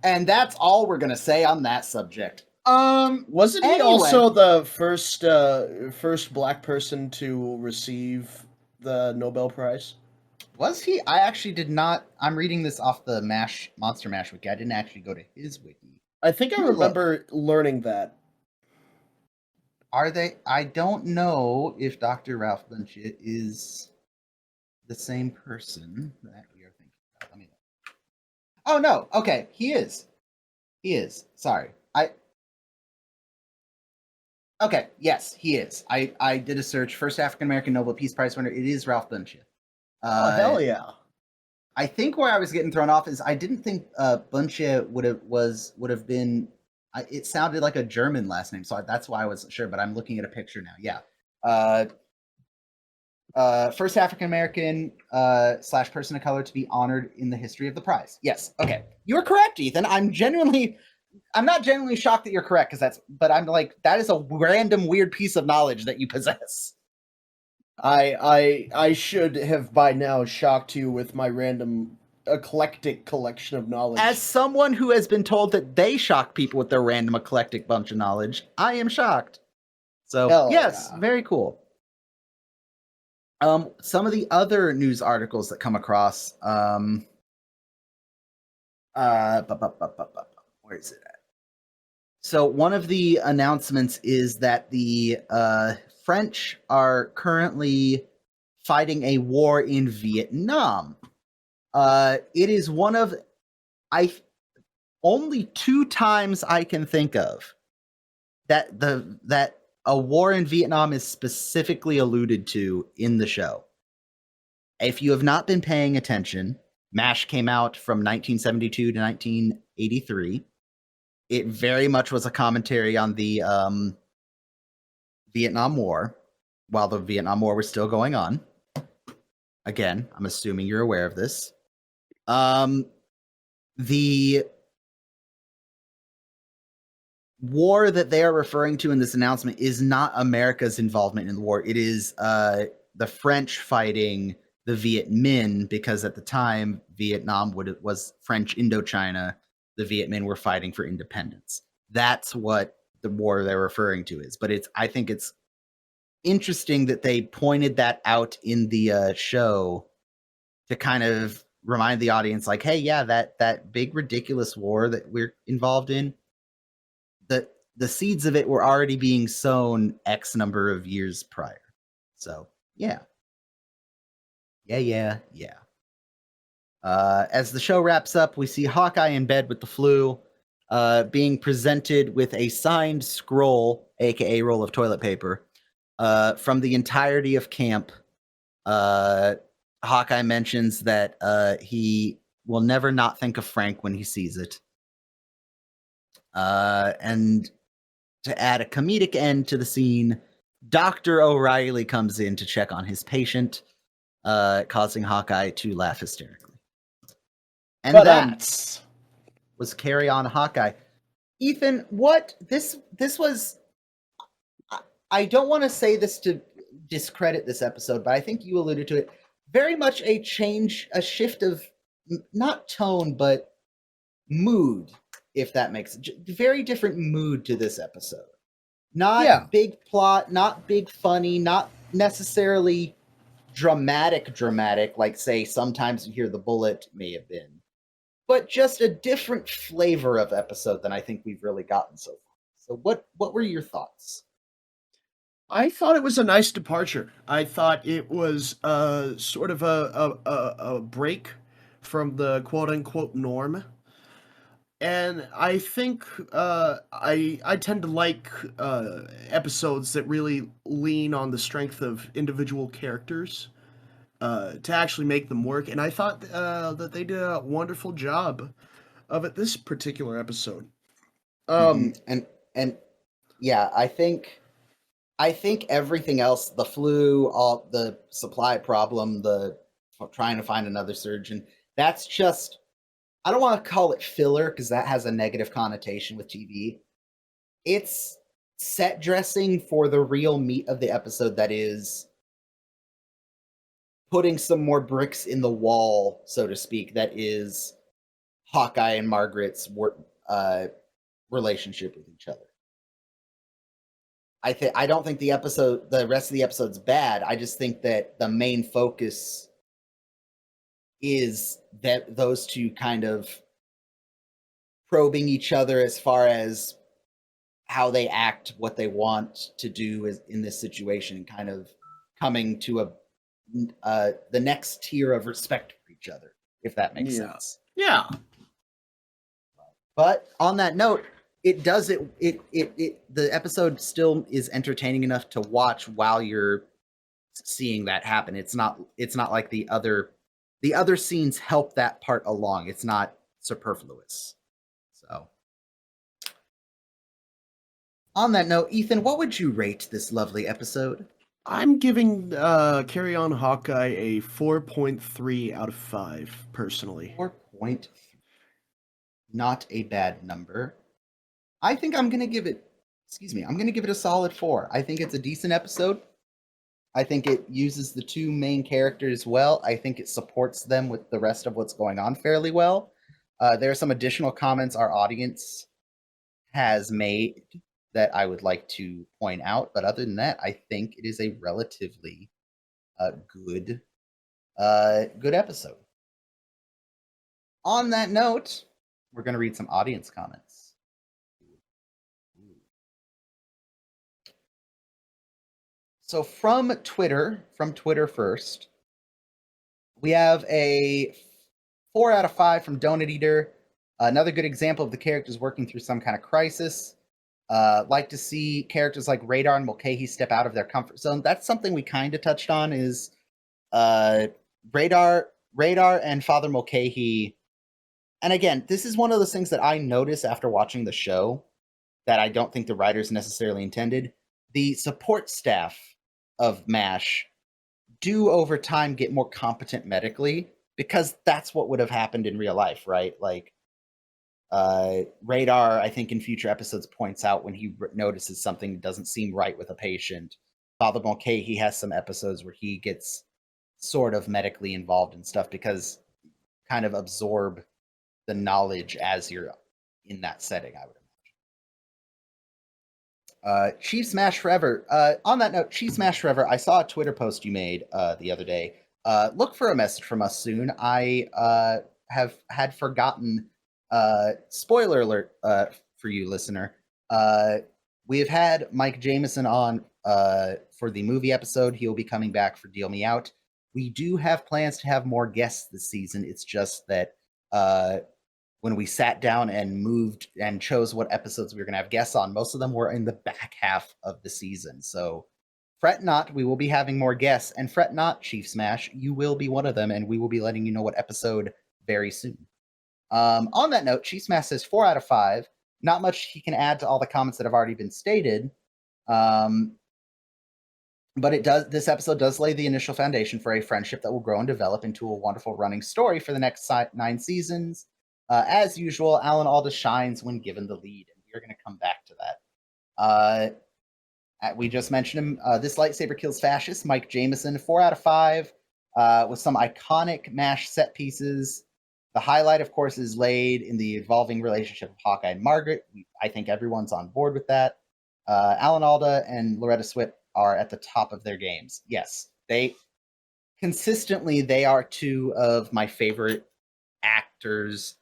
And that's all we're gonna say on that subject. Wasn't he also the first black person to receive the Nobel Prize? Was he? I actually did not. I'm reading this off the Monster Mash wiki. I didn't actually go to his wiki. I think I remember learning that. Are they? I don't know if Dr. Ralph Bunche is the same person that we are thinking about. Let me know. Oh no. Okay, he is. He is. Sorry. Okay, yes, he is. I did a search. First African American Nobel Peace Prize winner. It is Ralph Bunche. Oh, hell yeah. I think where I was getting thrown off is I didn't think Bunche would have been. It sounded like a German last name, so that's why I wasn't sure. But I'm looking at a picture now. Yeah, first African American / person of color to be honored in the history of the prize. Yes. Okay, you're correct, Ethan. I'm not genuinely shocked that you're correct but I'm like, that is a random weird piece of knowledge that you possess. I should have by now shocked you with my random eclectic collection of knowledge. As someone who has been told that they shock people with their random eclectic bunch of knowledge, I am shocked. So yes, very cool. Some of the other news articles that come across, where is it at? So one of the announcements is that the French are currently fighting a war in Vietnam. It is one of only 2 times I can think of that a war in Vietnam is specifically alluded to in the show. If you have not been paying attention, MASH came out from 1972 to 1983. It very much was a commentary on the Vietnam War, while the Vietnam War was still going on. Again, I'm assuming you're aware of this. The war that they are referring to in this announcement is not America's involvement in the war. It is the French fighting the Viet Minh, because at the time Vietnam was French Indochina. The Viet Minh were fighting for independence. That's what the war they're referring to is. But I think it's interesting that they pointed that out in the show to kind of remind the audience, like, hey, yeah, that big ridiculous war that we're involved in, the seeds of it were already being sown X number of years prior. So yeah. As the show wraps up, we see Hawkeye in bed with the flu, being presented with a signed scroll, aka roll of toilet paper, from the entirety of camp. Hawkeye mentions that he will never not think of Frank when he sees it. And to add a comedic end to the scene, Dr. O'Reilly comes in to check on his patient, causing Hawkeye to laugh hysterically. And that was Carry On Hawkeye. Ethan, this was... I don't want to say this to discredit this episode, but I think you alluded to it. Very much a shift of, not tone, but mood, if that makes it. Very different mood to this episode. Not big plot, not big funny, not necessarily dramatic, like, say, Sometimes You Hear the Bullet may have been. But just a different flavor of episode than I think we've really gotten so far. So what were your thoughts? I thought it was a nice departure. I thought it was sort of a break from the quote-unquote norm. And I think I tend to like episodes that really lean on the strength of individual characters to actually make them work. And I thought that they did a wonderful job of it this particular episode. And yeah, I think everything else, the flu, all the supply problem, the trying to find another surgeon, that's just, I don't want to call it filler because that has a negative connotation with TV. It's set dressing for the real meat of the episode, that is putting some more bricks in the wall, so to speak, that is Hawkeye and Margaret's relationship with each other. I don't think the rest of the episode's bad. I just think that the main focus is that those two kind of probing each other as far as how they act, what they want to do in this situation, and kind of coming to the next tier of respect for each other, if that makes sense. Yeah. But on that note, it does the episode still is entertaining enough to watch while you're seeing that happen. It's not like the other scenes help that part along. It's not superfluous. So on that note, Ethan, what would you rate this lovely episode? I'm giving Carry On Hawkeye a 4.3 out of 5, personally. 4.3. Not a bad number. I think I'm going to give it, I'm going to give it a solid 4. I think it's a decent episode. I think it uses the two main characters well. I think it supports them with the rest of what's going on fairly well. There are some additional comments our audience has made that I would like to point out. But other than that, I think it is a relatively good episode. On that note, we're going to read some audience comments. So from Twitter first, we have a 4 out of 5 from Donut Eater. Another good example of the characters working through some kind of crisis. Like to see characters like Radar and Mulcahy step out of their comfort zone. That's something we kind of touched on is Radar and Father Mulcahy. And again, this is one of those things that I notice after watching the show that I don't think the writers necessarily intended. The support staff of MASH do over time get more competent medically because that's what would have happened in real life, right? Like Radar, I think in future episodes points out when he notices something doesn't seem right with a patient. Father Mulcahy has some episodes where he gets sort of medically involved in stuff because kind of absorb the knowledge as you're in that setting, I would imagine. Chief Smash Forever. On that note, Chief Smash Forever, I saw a Twitter post you made the other day. Look for a message from us soon. I had forgotten. Spoiler alert for you, listener. We have had Mike Jameson on for the movie episode. He will be coming back for Deal Me Out. We do have plans to have more guests this season. It's just that when we sat down and moved and chose what episodes we were going to have guests on, most of them were in the back half of the season. So fret not, we will be having more guests. And fret not, Chief Smash, you will be one of them, and we will be letting you know what episode very soon. On that note, Chief Smash says 4 out of 5. Not much he can add to all the comments that have already been stated. But this episode does lay the initial foundation for a friendship that will grow and develop into a wonderful running story for the next 9 seasons. As usual, Alan Alda shines when given the lead, and we're going to come back to that. We just mentioned him. This lightsaber kills fascists. Mike Jameson, 4 out of 5, with some iconic MASH set pieces. The highlight, of course, is laid in the evolving relationship of Hawkeye and Margaret. I think everyone's on board with that. Alan Alda and Loretta Swit are at the top of their games. Yes, they are two of my favorite actors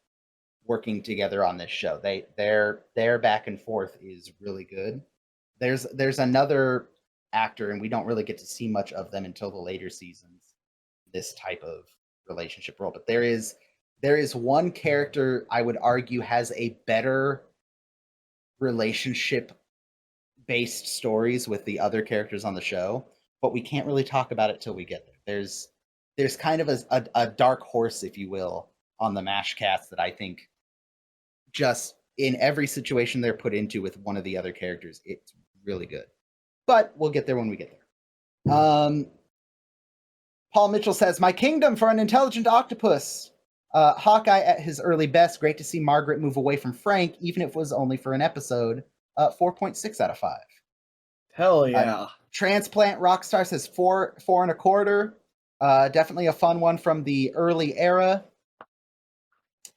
working together on this show. Their back and forth is really good. There's another actor, and we don't really get to see much of them until the later seasons, this type of relationship role. But there is one character I would argue has a better relationship based stories with the other characters on the show, but we can't really talk about it till we get there. There's kind of a dark horse, if you will, on the MASH cast that I think just in every situation they're put into with one of the other characters, it's really good. But we'll get there when we get there. Paul Mitchell says, "My kingdom for an intelligent octopus." Hawkeye at his early best. Great to see Margaret move away from Frank, even if it was only for an episode. 4.6 out of 5. Hell yeah. Transplant Rockstar says 4 and a quarter. Definitely a fun one from the early era.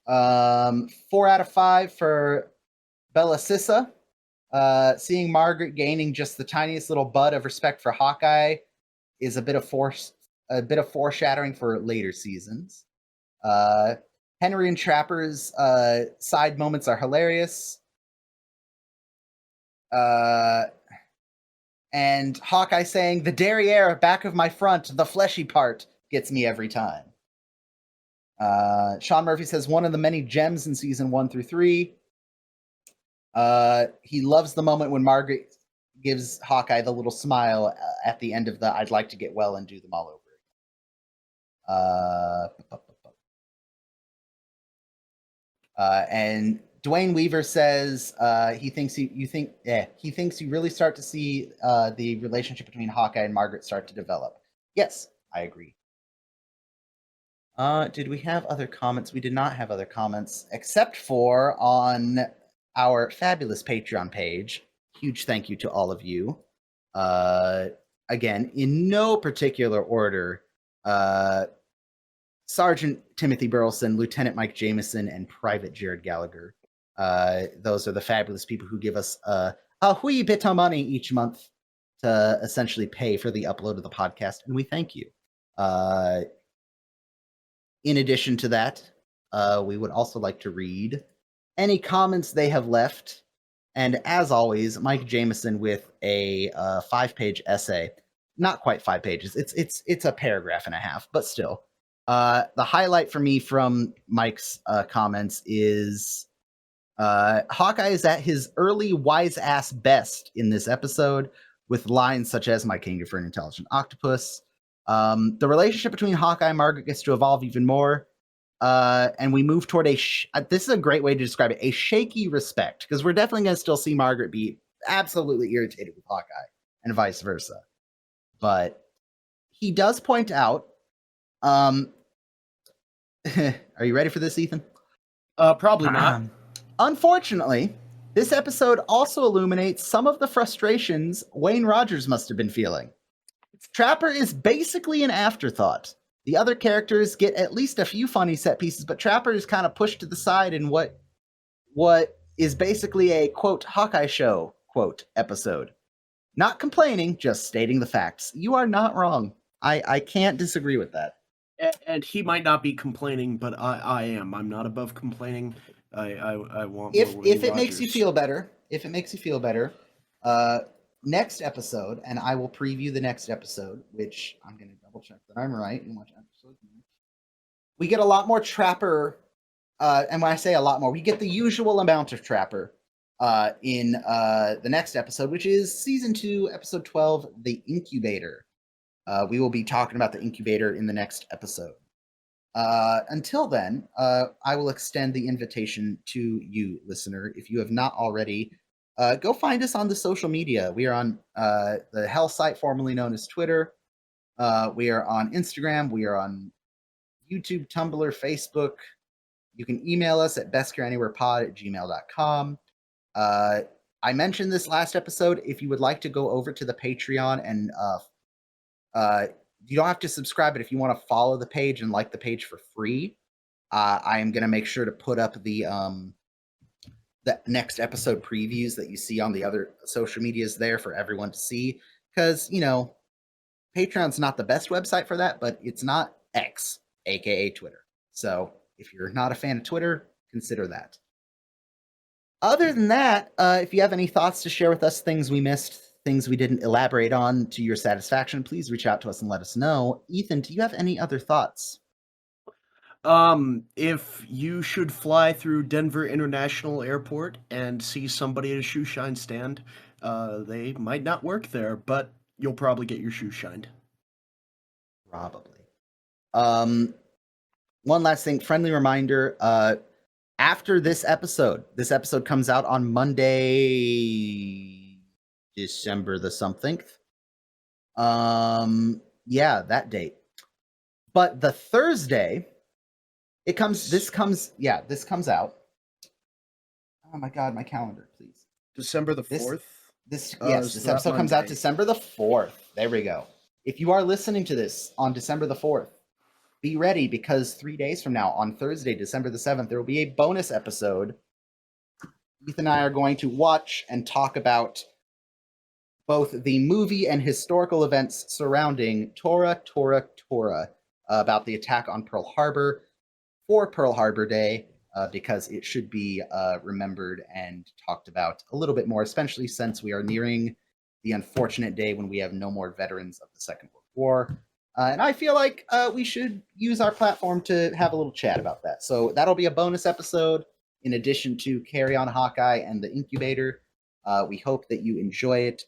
4 out of 5 for Bella Sissa. Seeing Margaret gaining just the tiniest little bud of respect for Hawkeye is a bit of foreshadowing for later seasons. Henry and Trapper's side moments are hilarious. And Hawkeye saying, "The derriere, back of my front, the fleshy part," gets me every time. Sean Murphy says, "One of the many gems in season 1 through 3. He loves the moment when Margaret gives Hawkeye the little smile at the end of the "I'd like to get well and do them all over." And Dwayne Weaver says he thinks he thinks you really start to see the relationship between Hawkeye and Margaret start to develop. Yes, I agree. Did we have other comments? We did not have other comments, except for on our fabulous Patreon page. Huge thank you to all of you. Again, in no particular order, Sergeant Timothy Burleson, Lieutenant Mike Jameson, and Private Jared Gallagher. Those are the fabulous people who give us a wee bit of money each month to essentially pay for the upload of the podcast, and we thank you. In addition to that, we would also like to read any comments they have left. And as always, Mike Jameson with a 5-page essay. Not quite 5 pages. It's a paragraph and a half, but still. The highlight for me from Mike's comments is Hawkeye is at his early wise-ass best in this episode, with lines such as, "My king for an intelligent octopus." The relationship between Hawkeye and Margaret gets to evolve even more. And we move toward this is a great way to describe it, a shaky respect, because we're definitely going to still see Margaret be absolutely irritated with Hawkeye and vice versa. But he does point out, are you ready for this, Ethan? Probably not. Unfortunately, this episode also illuminates some of the frustrations Wayne Rogers must have been feeling. Trapper is basically an afterthought. The other characters get at least a few funny set pieces, but Trapper is kind of pushed to the side in what is basically a, quote, Hawkeye show, quote, episode. Not complaining, just stating the facts. You are not wrong. I can't disagree with that. And he might not be complaining, but I am. I'm not above complaining. I want if more it makes you feel better. If it makes you feel better, next episode, and I will preview the next episode, which I'm going to double check that I'm right and watch episode. We get a lot more Trapper, and when I say a lot more, we get the usual amount of Trapper in the next episode, which is season 2, episode 12, The Incubator. We will be talking about the Incubator in the next episode. Until then, I will extend the invitation to you, listener. If you have not already, go find us on the social media. We are on the Hell site, formerly known as Twitter. We are on Instagram. We are on YouTube, Tumblr, Facebook. You can email us at bestcareanywherepod@gmail.com. I mentioned this last episode. If you would like to go over to the Patreon and you don't have to subscribe, but if you want to follow the page and like the page for free, I am going to make sure to put up the next episode previews that you see on the other social medias there for everyone to see. Because, Patreon's not the best website for that, but it's not X, aka Twitter. So if you're not a fan of Twitter, consider that. Other than that, if you have any thoughts to share with us, things we missed, things we didn't elaborate on to your satisfaction, please reach out to us and let us know. Ethan, do you have any other thoughts? If you should fly through Denver International Airport and see somebody at a shoe shine stand, they might not work there, but you'll probably get your shoe shined. Probably. One last thing, friendly reminder, after this episode comes out on Monday, December the somethingth. Yeah, that date. But the Thursday, this comes out. Oh my god, my calendar, please. December the 4th? This episode comes out December the 4th. There we go. If you are listening to this on December the 4th, be ready, because 3 days from now, on Thursday, December the 7th, there will be a bonus episode. Ethan and I are going to watch and talk about both the movie and historical events surrounding Tora, about the attack on Pearl Harbor for Pearl Harbor Day, because it should be remembered and talked about a little bit more, especially since we are nearing the unfortunate day when we have no more veterans of the Second World War. And I feel like we should use our platform to have a little chat about that. So that'll be a bonus episode in addition to Carry On Hawkeye and The Incubator. We hope that you enjoy it.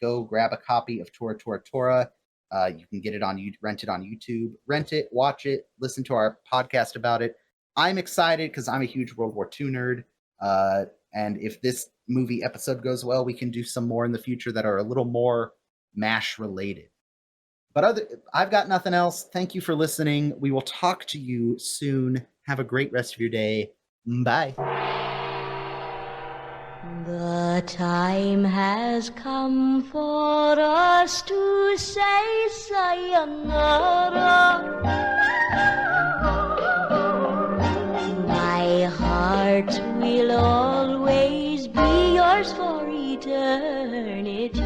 Go grab a copy of Tora Tora Tora. You can get it rent it on YouTube, rent it, watch it, listen to our podcast about it. I'm excited because I'm a huge World War II nerd. And if this movie episode goes well, we can do some more in the future that are a little more MASH related. But I've got nothing else. Thank you for listening. We will talk to you soon. Have a great rest of your day. Bye. The time has come for us to say sayonara. My heart will always be yours for eternity.